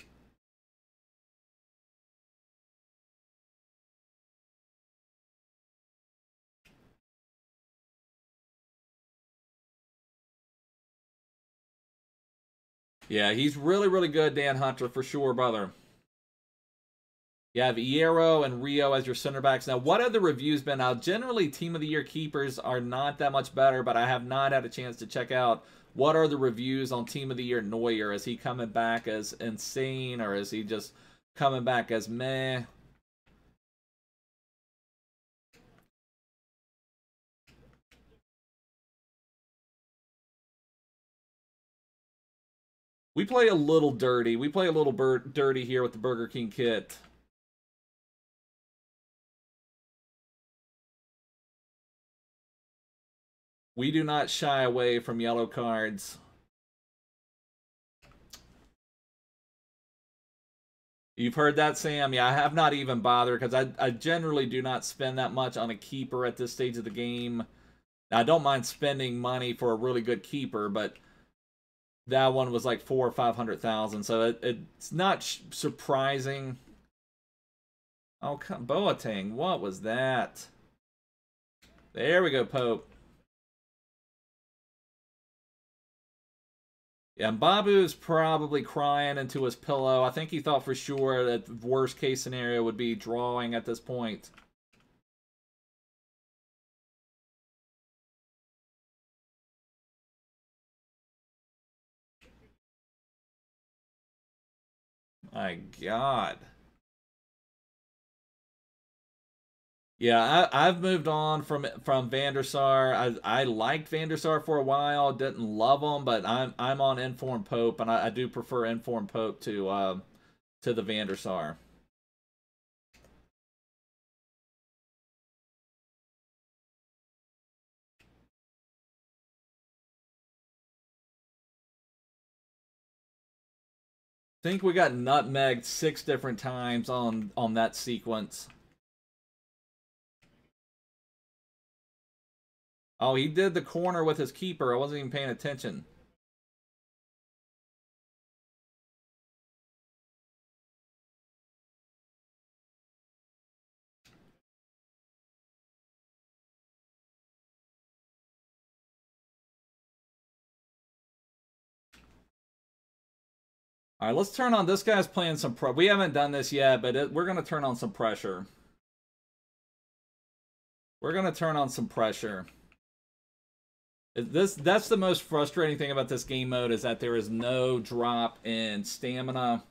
Yeah, he's really, really good, Dan Hunter, for sure, brother. You have Iero and Rio as your center backs. Now, what have the reviews been? Now, generally, Team of the Year keepers are not that much better, but I have not had a chance to check out what are the reviews on Team of the Year Neuer. Is he coming back as insane, or is he just coming back as meh? We play a little dirty. We play a little dirty here with the Burger King kit. We do not shy away from yellow cards. You've heard that, Sam? Yeah, I have not even bothered because I generally do not spend that much on a keeper at this stage of the game. Now, I don't mind spending money for a really good keeper, but that one was like 400,000 or 500,000, so it's not surprising. Oh, Boateng, what was that? There we go, Pope. Yeah, Mbabu's probably crying into his pillow. I think he thought for sure that the worst case scenario would be drawing at this point. My God. Yeah, I've moved on from Van der Sar. I liked Van der Sar for a while, didn't love him, but I'm on Informed Pope, and I do prefer Informed Pope to the Van der Sar. I think we got nutmegged 6 different times on that sequence. Oh, he did the corner with his keeper. I wasn't even paying attention. All right, let's turn on. This guy's playing some pro. We haven't done this yet, but we're going to turn on some pressure. We're going to turn on some pressure. That's the most frustrating thing about this game mode, is that there is no drop in stamina.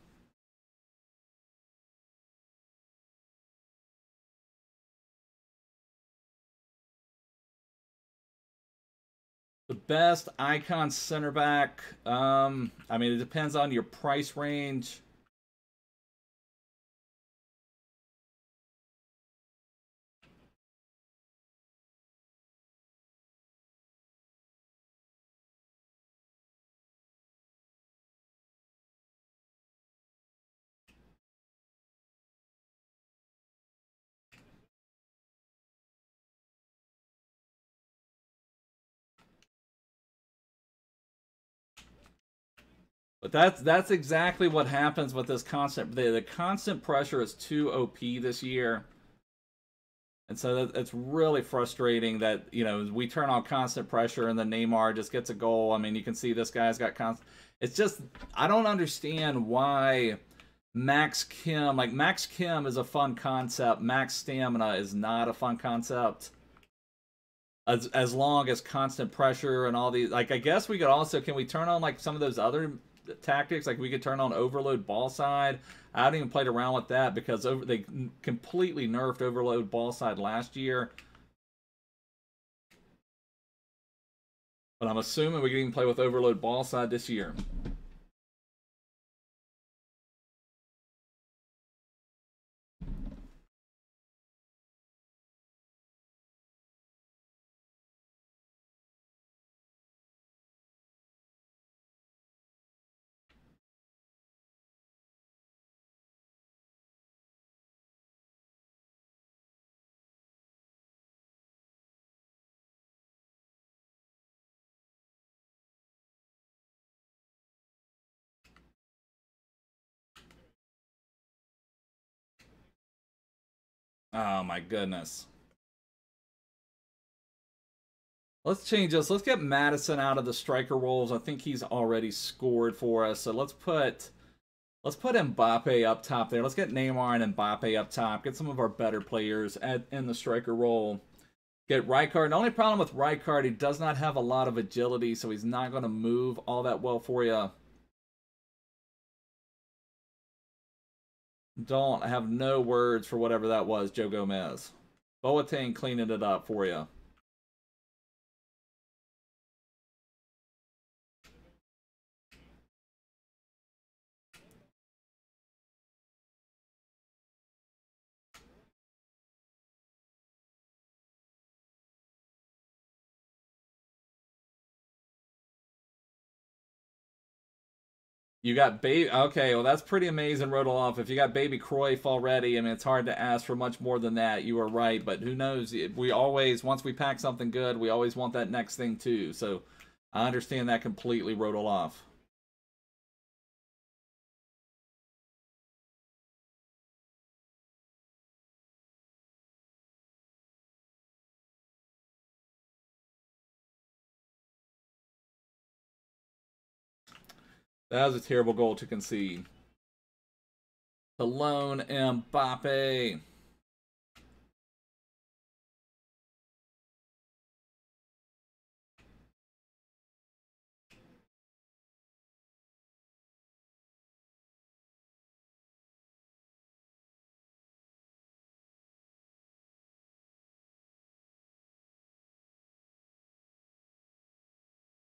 The best icon center back, I mean, it depends on your price range. But that's exactly what happens with this constant. The constant pressure is too OP this year. And so it's really frustrating that, you know, we turn on constant pressure and then Neymar just gets a goal. I mean, you can see this guy's got constant. It's just, I don't understand why Max Kim, like Max Kim is a fun concept. Max Stamina is not a fun concept. As long as constant pressure and all these, like, I guess we could also, can we turn on like some of those other tactics? Like we could turn on overload ball side. I haven't even played around with that because they completely nerfed overload ball side last year. But I'm assuming we can even play with overload ball side this year. Oh my goodness. Let's change this. Let's get Madison out of the striker roles. I think he's already scored for us. So let's put Mbappe up top there. Let's get Neymar and Mbappe up top. Get some of our better players in the striker role. Get Rijkaard. The only problem with Rijkaard, he does not have a lot of agility, so he's not going to move all that well for you. I have no words for whatever that was, Joe Gomez. Boateng cleaning it up for you. You got baby. Okay, well that's pretty amazing, Rodolph. If you got baby Cruyff already, I mean it's hard to ask for much more than that. You are right, but who knows? We always, once we pack something good, we always want that next thing too. So I understand that completely, Rodolph. That was a terrible goal to concede. Alone Mbappe.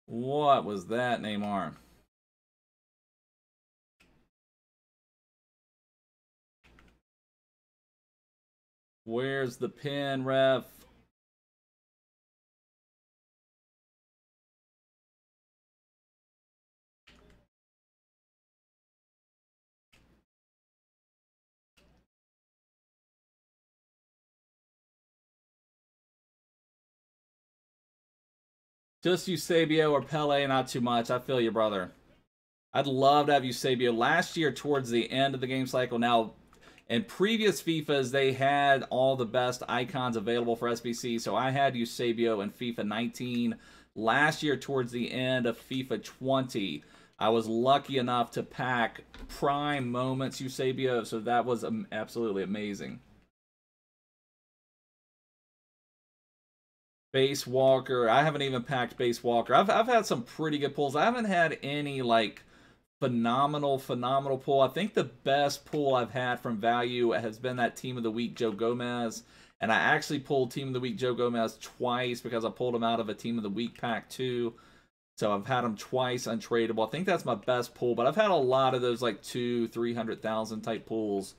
What was that, Neymar? Where's the pin, ref? Just Eusebio or Pele, not too much. I feel you, brother. I'd love to have Eusebio. Last year, towards the end of the game cycle, now, in previous FIFAs, they had all the best icons available for SBC, so I had Eusebio in FIFA 19. Last year, towards the end of FIFA 20, I was lucky enough to pack prime moments Eusebio, so that was absolutely amazing. Base Walker. I haven't even packed Base Walker. I've had some pretty good pulls. I haven't had any, like, phenomenal pull. I think the best pull I've had from value has been that Team of the Week Joe Gomez. And I actually pulled Team of the Week Joe Gomez twice because I pulled him out of a Team of the Week pack too. So I've had him twice untradeable. I think that's my best pull. But I've had a lot of those like 200,000-300,000 type pulls.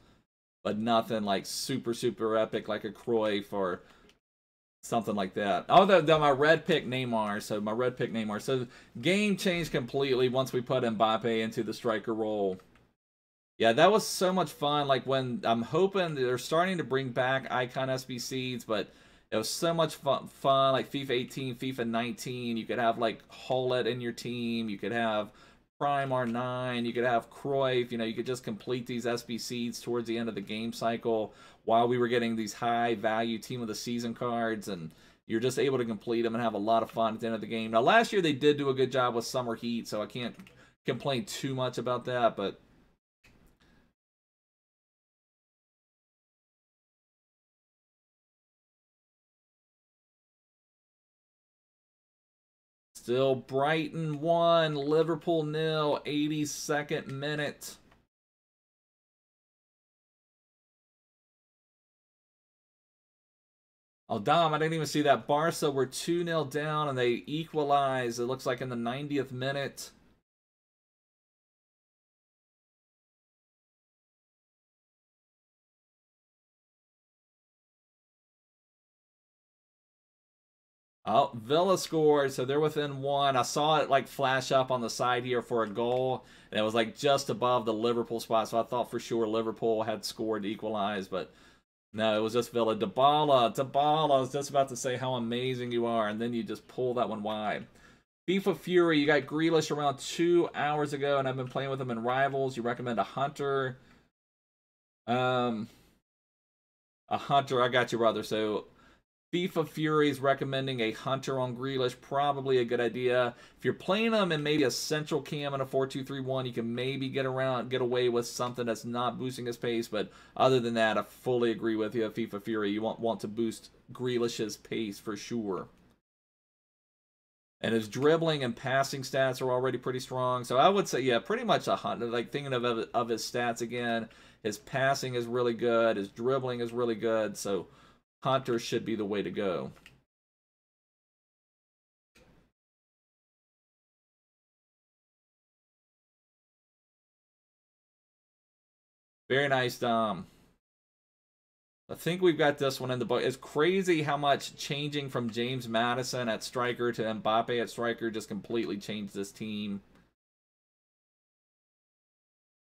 But nothing like super epic like a Cruyff or something like that. Oh, my red pick Neymar. So my red pick Neymar. So game changed completely once we put Mbappe into the striker role. Yeah, that was so much fun. Like when I'm hoping they're starting to bring back Icon SBCs, but it was so much fun. Like FIFA 18, FIFA 19. You could have like Hullet in your team. You could have Prime R9. You could have Cruyff. You know, you could just complete these SBCs towards the end of the game cycle while we were getting these high value team of the season cards, and you're just able to complete them and have a lot of fun at the end of the game. Now, last year they did do a good job with Summer Heat, so I can't complain too much about that, but still Brighton 1, Liverpool 0, 82nd minute. Oh, Dom, I didn't even see that. Barca were 2-0 down, and they equalized, it looks like, in the 90th minute. Oh, Villa scored, so they're within one. I saw it, like, flash up on the side here for a goal, and it was, like, just above the Liverpool spot, so I thought for sure Liverpool had scored to equalize, but no, it was just Villa. Dybala, I was just about to say how amazing you are, and then you just pull that one wide. FIFA Fury, you got Grealish around 2 hours ago, and I've been playing with him in Rivals. You recommend a Hunter. A Hunter, I got you, brother. So FIFA Fury is recommending a Hunter on Grealish. Probably a good idea. If you're playing them in maybe a central cam in a 4-2-3-1, you can maybe get away with something that's not boosting his pace. But other than that, I fully agree with you. FIFA Fury, you want to boost Grealish's pace for sure. And his dribbling and passing stats are already pretty strong. So I would say, yeah, pretty much a Hunter. Like thinking of his stats again, his passing is really good. His dribbling is really good. So Hunter should be the way to go. Very nice, Dom. I think we've got this one in the book. It's crazy how much changing from James Maddison at striker to Mbappe at striker just completely changed this team.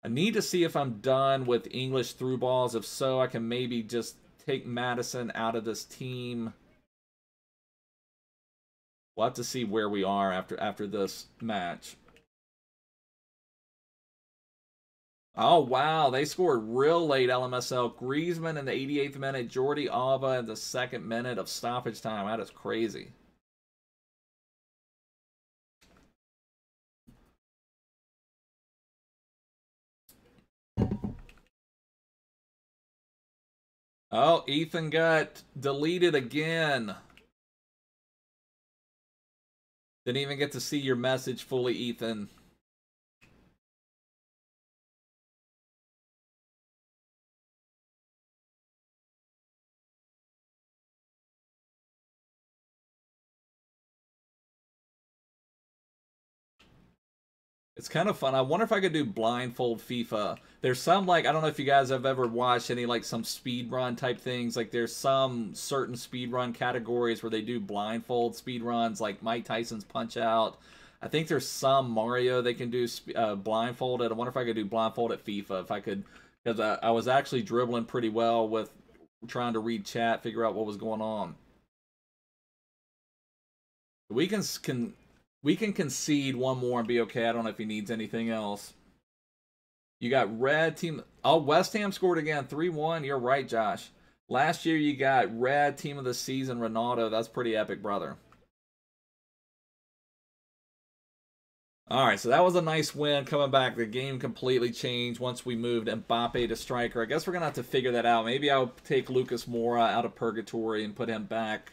I need to see if I'm done with English through balls. If so, I can maybe just take Maddison out of this team. We'll have to see where we are after this match. Oh, wow. They scored real late, LMSL. Griezmann in the 88th minute. Jordi Alba in the 2nd minute of stoppage time. That is crazy. Oh, Ethan got deleted again. Didn't even get to see your message fully, Ethan. It's kind of fun. I wonder if I could do blindfold FIFA. There's some, like, I don't know if you guys have ever watched any, like, some speed run type things. Like, there's some certain speed run categories where they do blindfold speed runs, like Mike Tyson's Punch Out. I think there's some Mario they can do blindfolded. I wonder if I could do blindfold at FIFA. If I could, because I was actually dribbling pretty well with trying to read chat, figure out what was going on. We can concede one more and be okay. I don't know if he needs anything else. You got red team. Oh, West Ham scored again. 3-1. You're right, Josh. Last year you got red team of the season, Renato. That's pretty epic, brother. All right, so that was a nice win coming back. The game completely changed once we moved Mbappe to striker. I guess we're going to have to figure that out. Maybe I'll take Lucas Moura out of purgatory and put him back.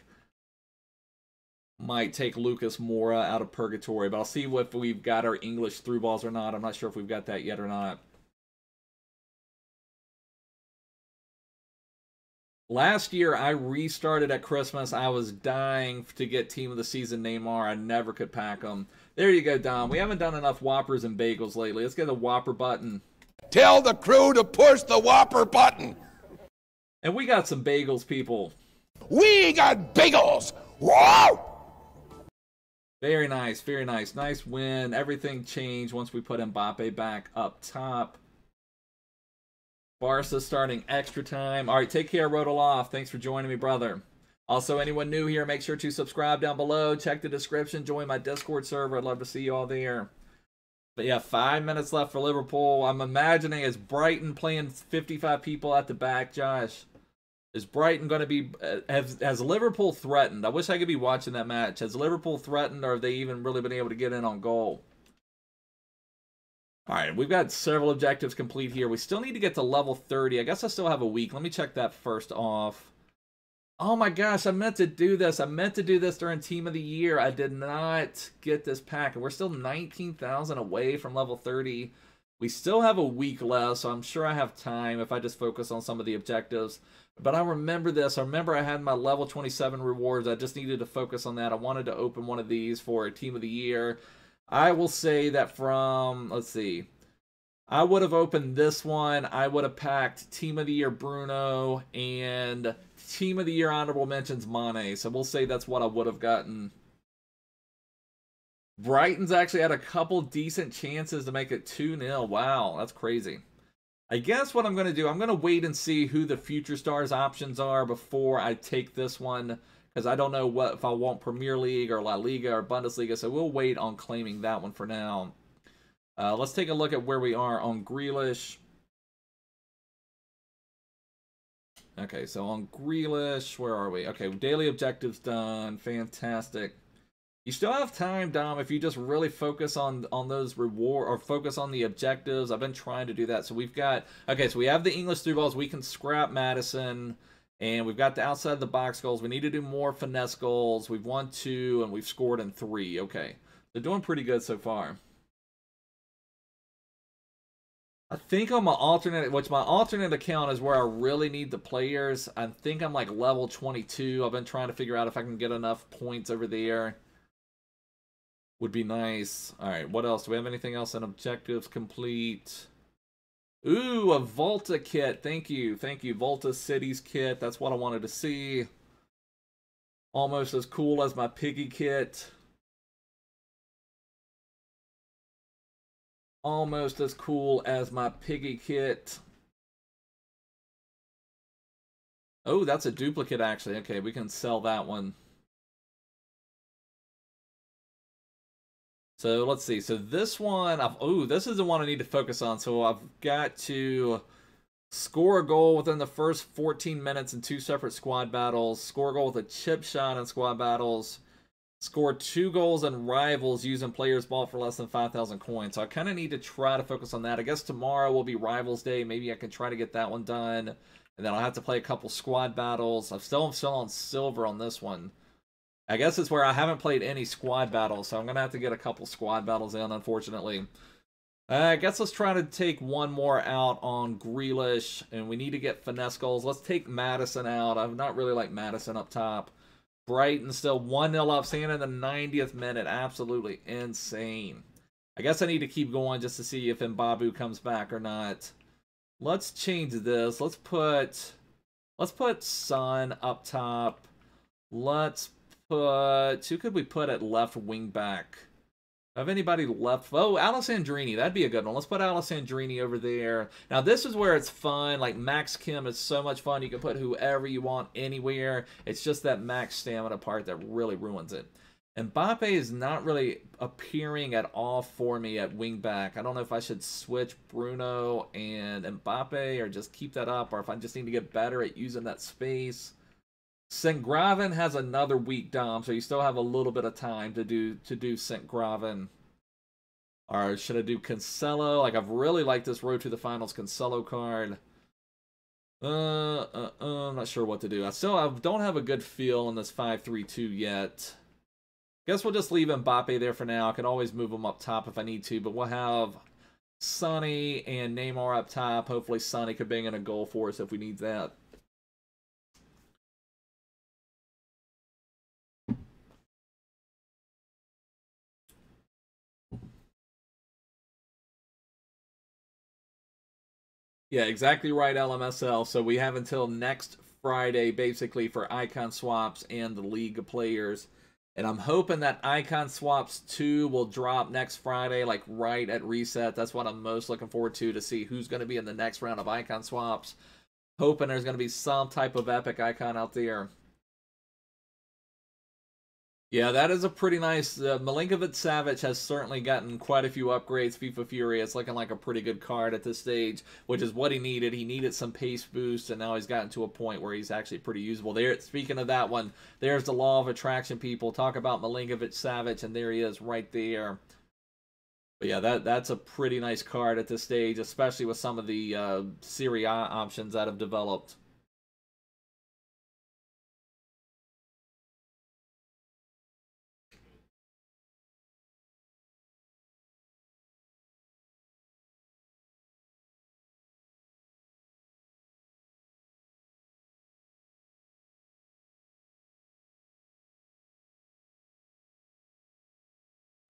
Might take Lucas Moura out of purgatory, but I'll see if we've got our English through balls or not. I'm not sure if we've got that yet or not. Last year, I restarted at Christmas. I was dying to get Team of the Season Neymar. I never could pack them. There you go, Dom. We haven't done enough Whoppers and Bagels lately. Let's get the Whopper button. Tell the crew to push the Whopper button. And we got some bagels, people. We got bagels. Whoa! Very nice, very nice. Nice win. Everything changed once we put Mbappe back up top. Barca starting extra time. All right, take care, Rodoloff. Thanks for joining me, brother. Also, anyone new here, make sure to subscribe down below. Check the description. Join my Discord server. I'd love to see you all there. But yeah, 5 minutes left for Liverpool. I'm imagining is Brighton playing 55 people at the back, Josh? Is Brighton going to be... Has Liverpool threatened? I wish I could be watching that match. Has Liverpool threatened, or have they even really been able to get in on goal? All right, we've got several objectives complete here. We still need to get to level 30. I guess I still have a week. Let me check that first off. Oh my gosh, I meant to do this. I meant to do this during Team of the Year. I did not get this pack, and we're still 19,000 away from level 30. We still have a week left, so I'm sure I have time if I just focus on some of the objectives. But I remember this. I remember I had my level 27 rewards. I just needed to focus on that. I wanted to open one of these for a Team of the Year. I will say that from, let's see, I would have opened this one. I would have packed Team of the Year Bruno and Team of the Year Honorable Mentions Mane. So we'll say that's what I would have gotten. Brighton's actually had a couple decent chances to make it 2-0. Wow, that's crazy. I guess what I'm going to do, I'm going to wait and see who the Future Stars options are before I take this one. Because I don't know what if I want Premier League or La Liga or Bundesliga. So we'll wait on claiming that one for now. Let's take a look at where we are on Grealish. Okay, so on Grealish, where are we? Okay, daily objectives done. Fantastic. You still have time, Dom, if you just really focus on those reward or focus on the objectives. I've been trying to do that. So we've got, okay, so we have the English through balls. We can scrap Maddison. And we've got the outside the box goals. We need to do more finesse goals. We've won 2 and we've scored in 3. Okay. They're doing pretty good so far. I think on my alternate, which my alternate account is where I really need the players. I think I'm like level 22. I've been trying to figure out if I can get enough points over there. Would be nice. All right, what else? Do we have anything else in objectives complete? Ooh, a Volta kit. Thank you. Thank you. Volta Cities kit. That's what I wanted to see. Almost as cool as my Piggy kit. almost as cool as my piggy kit. Oh, that's a duplicate, actually. Okay, we can sell that one. So let's see. So this one, oh, this is the one I need to focus on. So I've got to score a goal within the first 14 minutes in 2 separate squad battles, score a goal with a chip shot in squad battles, score 2 goals in rivals using players bought for less than 5,000 coins. So I kind of need to try to focus on that. I guess tomorrow will be Rivals Day. Maybe I can try to get that one done. And then I'll have to play a couple squad battles. I'm still on silver on this one. I guess it's where I haven't played any squad battles, so I'm going to have to get a couple squad battles in, unfortunately. I guess let's try to take one more out on Grealish, and we need to get finesse goals. Let's take Madison out. I've not really liked Madison up top. Brighton still 1-0 up, staying in the 90th minute. Absolutely insane. I guess I need to keep going just to see if Mbappe comes back or not. Let's change this. Let's put Son up top. Let's put... Who could we put at left wing back? Have anybody left? Oh, Alessandrini. That'd be a good one. Let's put Alessandrini over there. Now, this is where it's fun. Like, Max Kim is so much fun. You can put whoever you want anywhere. It's just that max stamina part that really ruins it. Mbappe is not really appearing at all for me at wingback. I don't know if I should switch Bruno and Mbappe or just keep that up, or if I just need to get better at using that space. Sinkgraven has another weak dom, so you still have a little bit of time to do Sinkgraven. Or should I do Cancelo? Like, I've really liked this Road to the Finals Cancelo card. I'm not sure what to do. I don't have a good feel in this 5-3-2 yet. Guess we'll just leave Mbappe there for now. I can always move him up top if I need to, but we'll have Sonny and Neymar up top. Hopefully Sonny could bring in a goal for us if we need that. Yeah, exactly right, LMSL. So we have until next Friday, basically, for icon swaps and the League of Players. And I'm hoping that Icon Swaps 2 will drop next Friday, like right at reset. That's what I'm most looking forward to see who's going to be in the next round of Icon Swaps. Hoping there's going to be some type of epic icon out there. Yeah, that is a pretty nice... Milinkovic-Savic has certainly gotten quite a few upgrades. FIFA Fury, it's looking like a pretty good card at this stage, which is what he needed. He needed some pace boost, and now he's gotten to a point where he's actually pretty usable. There, speaking of that one, there's the law of attraction, people. Talk about Milinkovic-Savic, and there he is right there. But yeah, that's a pretty nice card at this stage, especially with some of the Serie A options that have developed.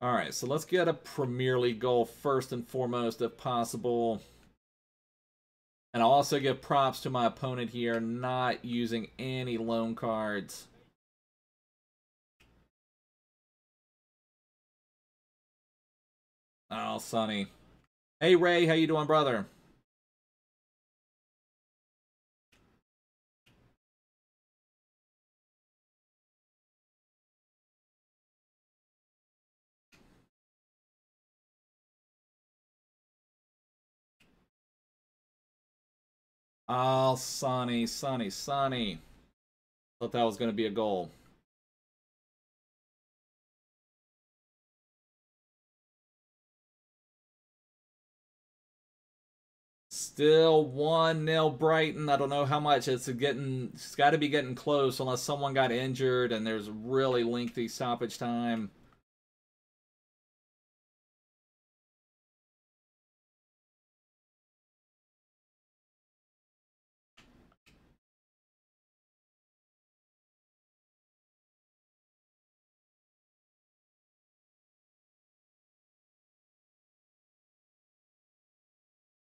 All right, so let's get a Premier League goal first and foremost, if possible. And I'll also give props to my opponent here, not using any loan cards. Oh, Sonny. Hey, Ray, how you doing, brother? Oh, Sonny. Thought that was going to be a goal. Still 1-0 Brighton. I don't know how much it's got to be getting close unless someone got injured and there's really lengthy stoppage time.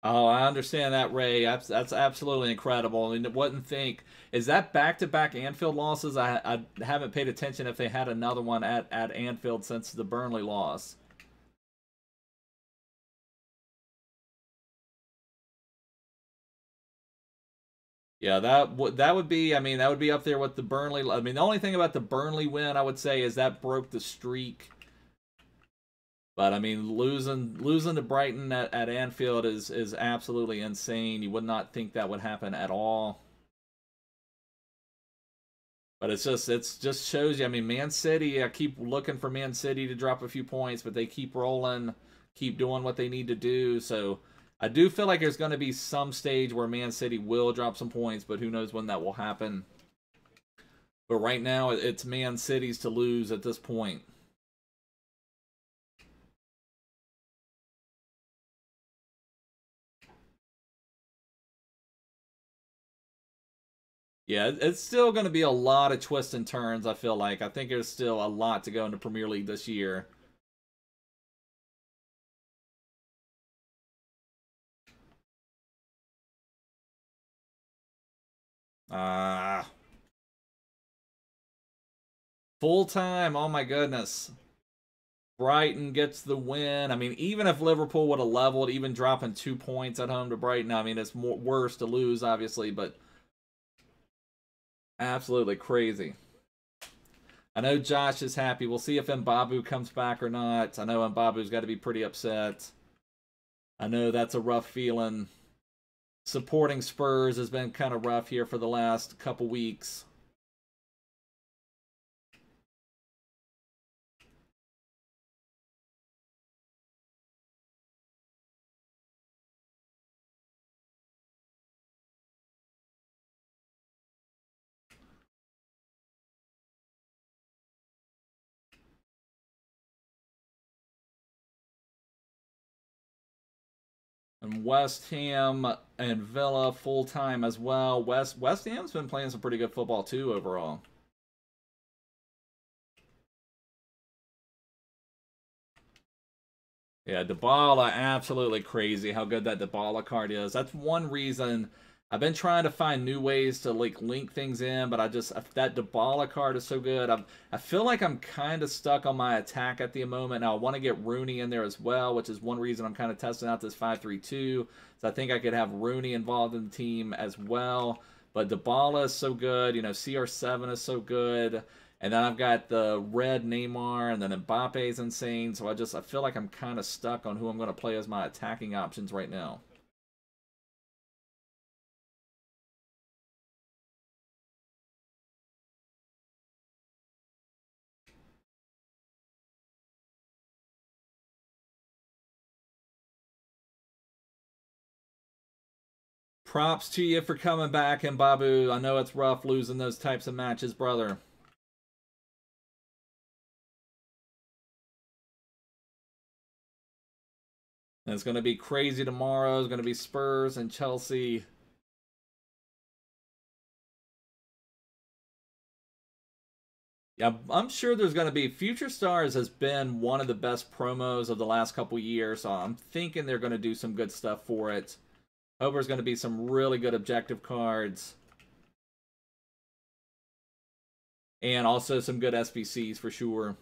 Oh, I understand that, Ray. That's absolutely incredible. I mean, wouldn't think, is that back-to-back Anfield losses? I haven't paid attention if they had another one at Anfield since the Burnley loss. Yeah, that would be, I mean, that would be up there with the Burnley. I mean, the only thing about the Burnley win, I would say, is that broke the streak. But I mean, losing to Brighton at Anfield is absolutely insane. You would not think that would happen at all. But it just shows you. I mean, Man City, I keep looking for Man City to drop a few points, but they keep rolling, keep doing what they need to do. So I do feel like there's going to be some stage where Man City will drop some points, but who knows when that will happen. But right now, it's Man City's to lose at this point. Yeah, it's still going to be a lot of twists and turns, I feel like. I think there's still a lot to go in the Premier League this year. Full time, oh my goodness. Brighton gets the win. I mean, even if Liverpool would have leveled, even dropping 2 points at home to Brighton, I mean, it's worse to lose, obviously, but absolutely crazy. I know Josh is happy. We'll see if Mbappe comes back or not. I know Mbappe's got to be pretty upset. I know that's a rough feeling. Supporting Spurs has been kind of rough here for the last couple weeks. And West Ham and Villa full-time as well. West Ham's been playing some pretty good football too overall. Yeah, Dybala, absolutely crazy how good that Dybala card is. That's one reason I've been trying to find new ways to link things in, but that Dybala card is so good. I feel like I'm kind of stuck on my attack at the moment. Now I want to get Rooney in there as well, which is one reason I'm kind of testing out this 5-3-2. So I think I could have Rooney involved in the team as well. But Dybala is so good. You know, CR7 is so good. And then I've got the red Neymar, and then Mbappe is insane. So I feel like I'm kind of stuck on who I'm going to play as my attacking options right now. Props to you for coming back, and Babu. I know it's rough losing those types of matches, brother. And it's going to be crazy tomorrow. It's going to be Spurs and Chelsea. Yeah, I'm sure there's going to be... Future Stars has been one of the best promos of the last couple years, so I'm thinking they're going to do some good stuff for it. Hope there's going to be some really good objective cards. And also some good SBCs for sure.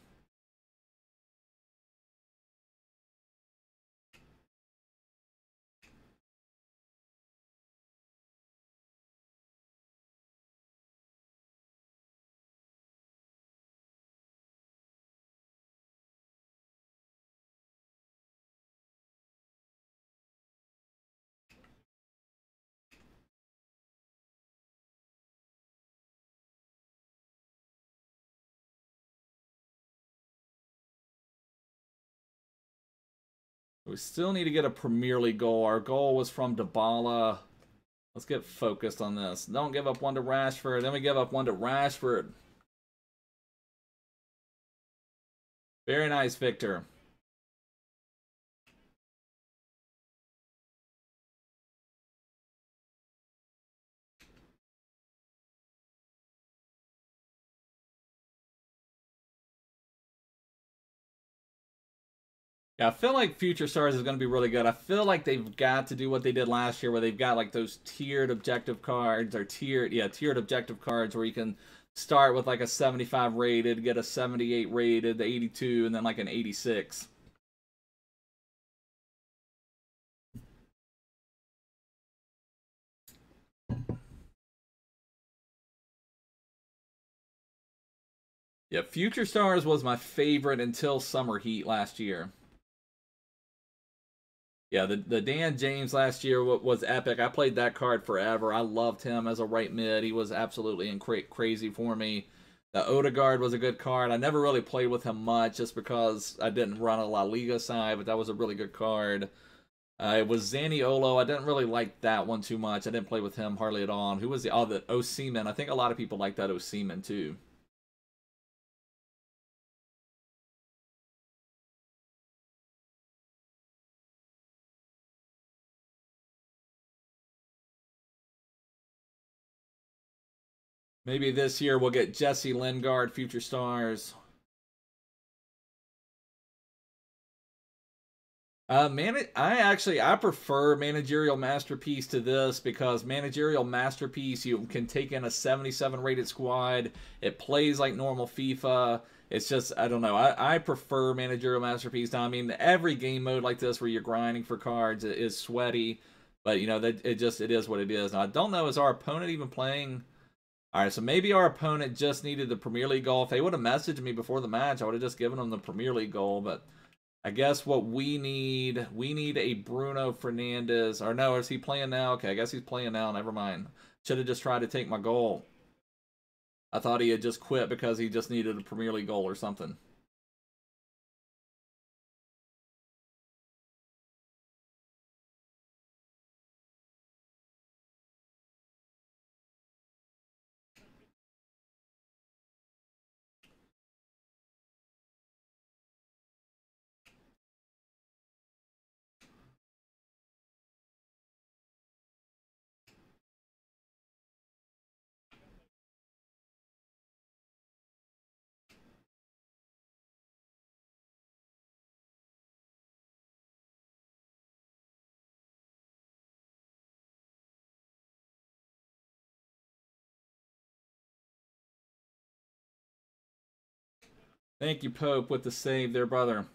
We still need to get a Premier League goal. Our goal was from Dybala. Let's get focused on this. Don't give up one to Rashford. Then we give up one to Rashford. Very nice, Victor. Yeah, I feel like Future Stars is going to be really good. I feel like they've got to do what they did last year, where they've got like those tiered objective cards, or tiered objective cards, where you can start with like a 75 rated, get a 78 rated, the 82, and then like an 86. Yeah, Future Stars was my favorite until Summer Heat last year. Yeah, the Dan James last year was epic. I played that card forever. I loved him as a right mid. He was absolutely crazy for me. The Odegaard was a good card. I never really played with him much just because I didn't run a La Liga side, but that was a really good card. It was Zaniolo. I didn't really like that one too much. I didn't play with him hardly at all. And who was the Osimhen? I think a lot of people like that Osimhen too. Maybe this year we'll get Jesse Lingard, Future Stars. I prefer Managerial Masterpiece to this because Managerial Masterpiece, you can take in a 77 rated squad. It plays like normal FIFA. It's just, I don't know. I prefer Managerial Masterpiece. Now, I mean, every game mode like this where you're grinding for cards is sweaty, but you know, it is what it is. Now, I don't know, is our opponent even playing? All right, so maybe our opponent just needed the Premier League goal. If they would have messaged me before the match, I would have just given them the Premier League goal, but I guess what we need a Bruno Fernandes. Or no, is he playing now? Okay, I guess he's playing now. Never mind. Should have just tried to take my goal. I thought he had just quit because he just needed a Premier League goal or something. Thank you, Pope, with the save there, brother.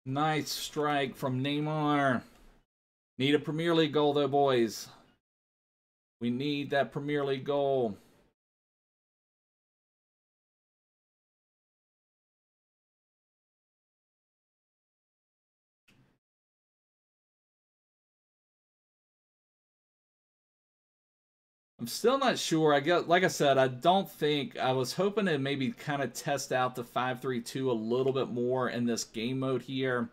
Nice strike from Neymar. Need a Premier League goal, though, boys. We need that Premier League goal. I'm still not sure. I guess, like I said, I don't think I was hoping to maybe kind of test out the 5-3-2 a little bit more in this game mode here.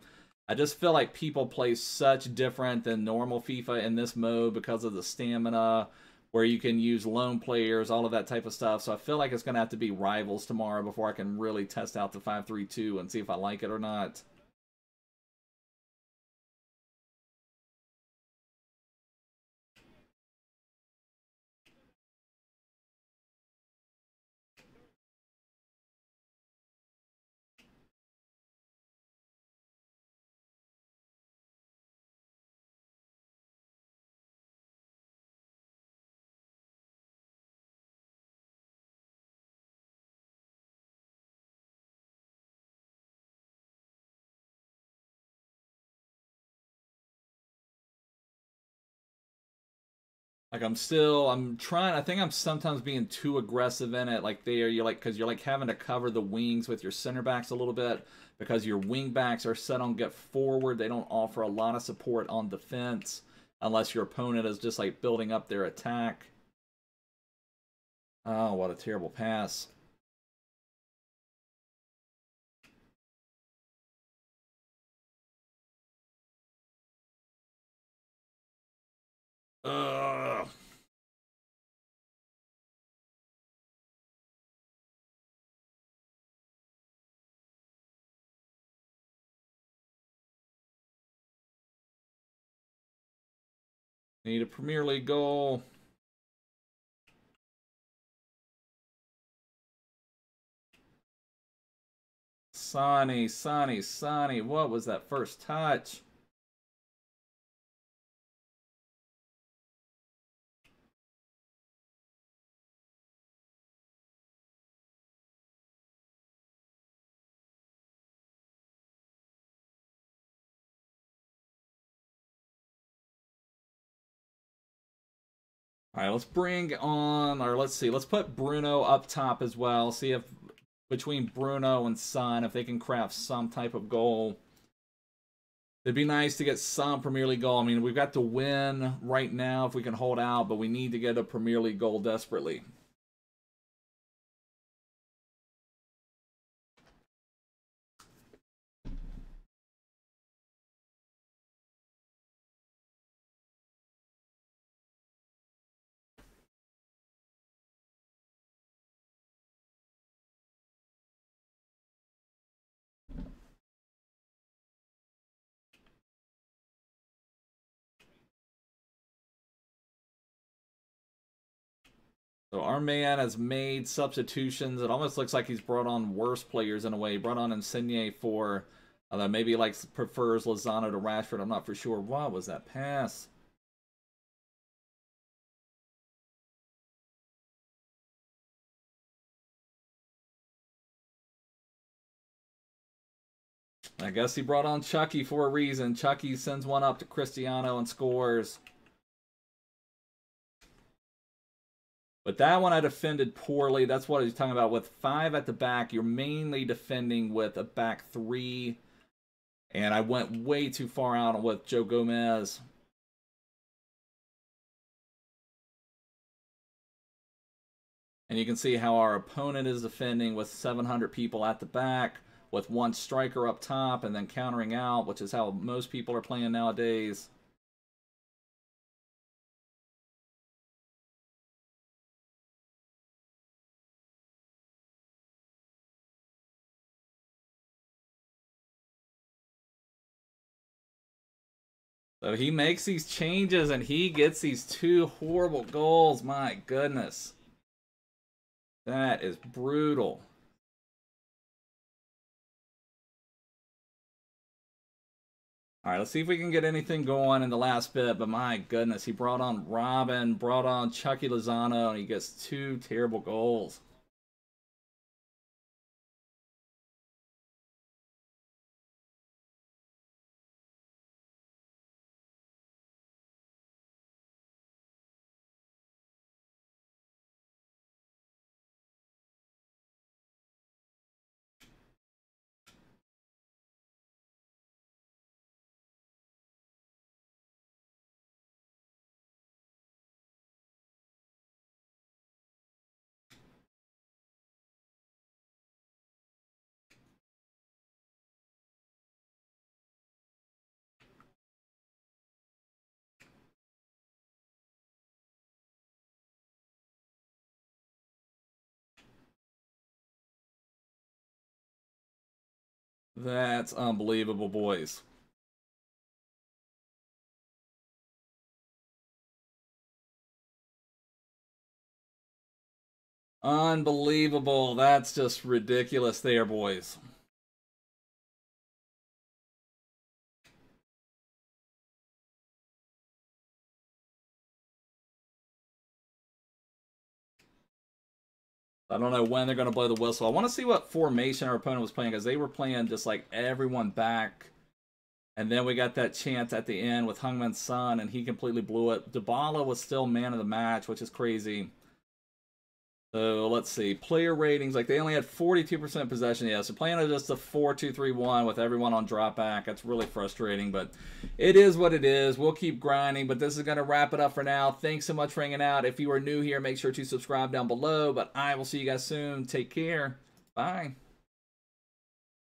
I just feel like people play such different than normal FIFA in this mode because of the stamina, where you can use lone players, all of that type of stuff. So I feel like it's going to have to be rivals tomorrow before I can really test out the 5-3-2 and see if I like it or not. Like I'm trying. I think I'm sometimes being too aggressive in it. Like you're like, because you're like having to cover the wings with your center backs a little bit because your wing backs are set on get forward. They don't offer a lot of support on defense unless your opponent is just like building up their attack. Oh, what a terrible pass. Ugh. Need a Premier League goal. Sonny. What was that first touch? All right, let's bring on, or let's see, let's put Bruno up top as well. See if between Bruno and Son, if they can craft some type of goal. It'd be nice to get some Premier League goal. I mean, we've got to win right now if we can hold out, but we need to get a Premier League goal desperately. So our man has made substitutions. It almost looks like he's brought on worse players in a way. He brought on Essien for, maybe he prefers Lozano to Rashford. I'm not for sure. What was that pass? I guess he brought on Chucky for a reason. Chucky sends one up to Cristiano and scores. But that one I defended poorly. That's what I was talking about. With 5 at the back, you're mainly defending with a back 3. And I went way too far out with Joe Gomez. And you can see how our opponent is defending with 700 people at the back, with 1 striker up top, and then countering out, which is how most people are playing nowadays. So he makes these changes, and he gets these 2 horrible goals. My goodness. That is brutal. All right, let's see if we can get anything going in the last bit. But my goodness, he brought on Robin, brought on Chucky Lozano, and he gets 2 terrible goals. That's unbelievable, boys. Unbelievable. That's just ridiculous there, boys. I don't know when they're going to blow the whistle. I want to see what formation our opponent was playing, because they were playing just like everyone back. And then we got that chance at the end with Heung Min Son, and he completely blew it. Dybala was still man of the match, which is crazy. So let's see. Player ratings, like they only had 42% possession. Yeah, so playing just a 4-2-3-1 with everyone on drop back. That's really frustrating, but it is what it is. We'll keep grinding, but this is going to wrap it up for now. Thanks so much for hanging out. If you are new here, make sure to subscribe down below, but I will see you guys soon. Take care. Bye.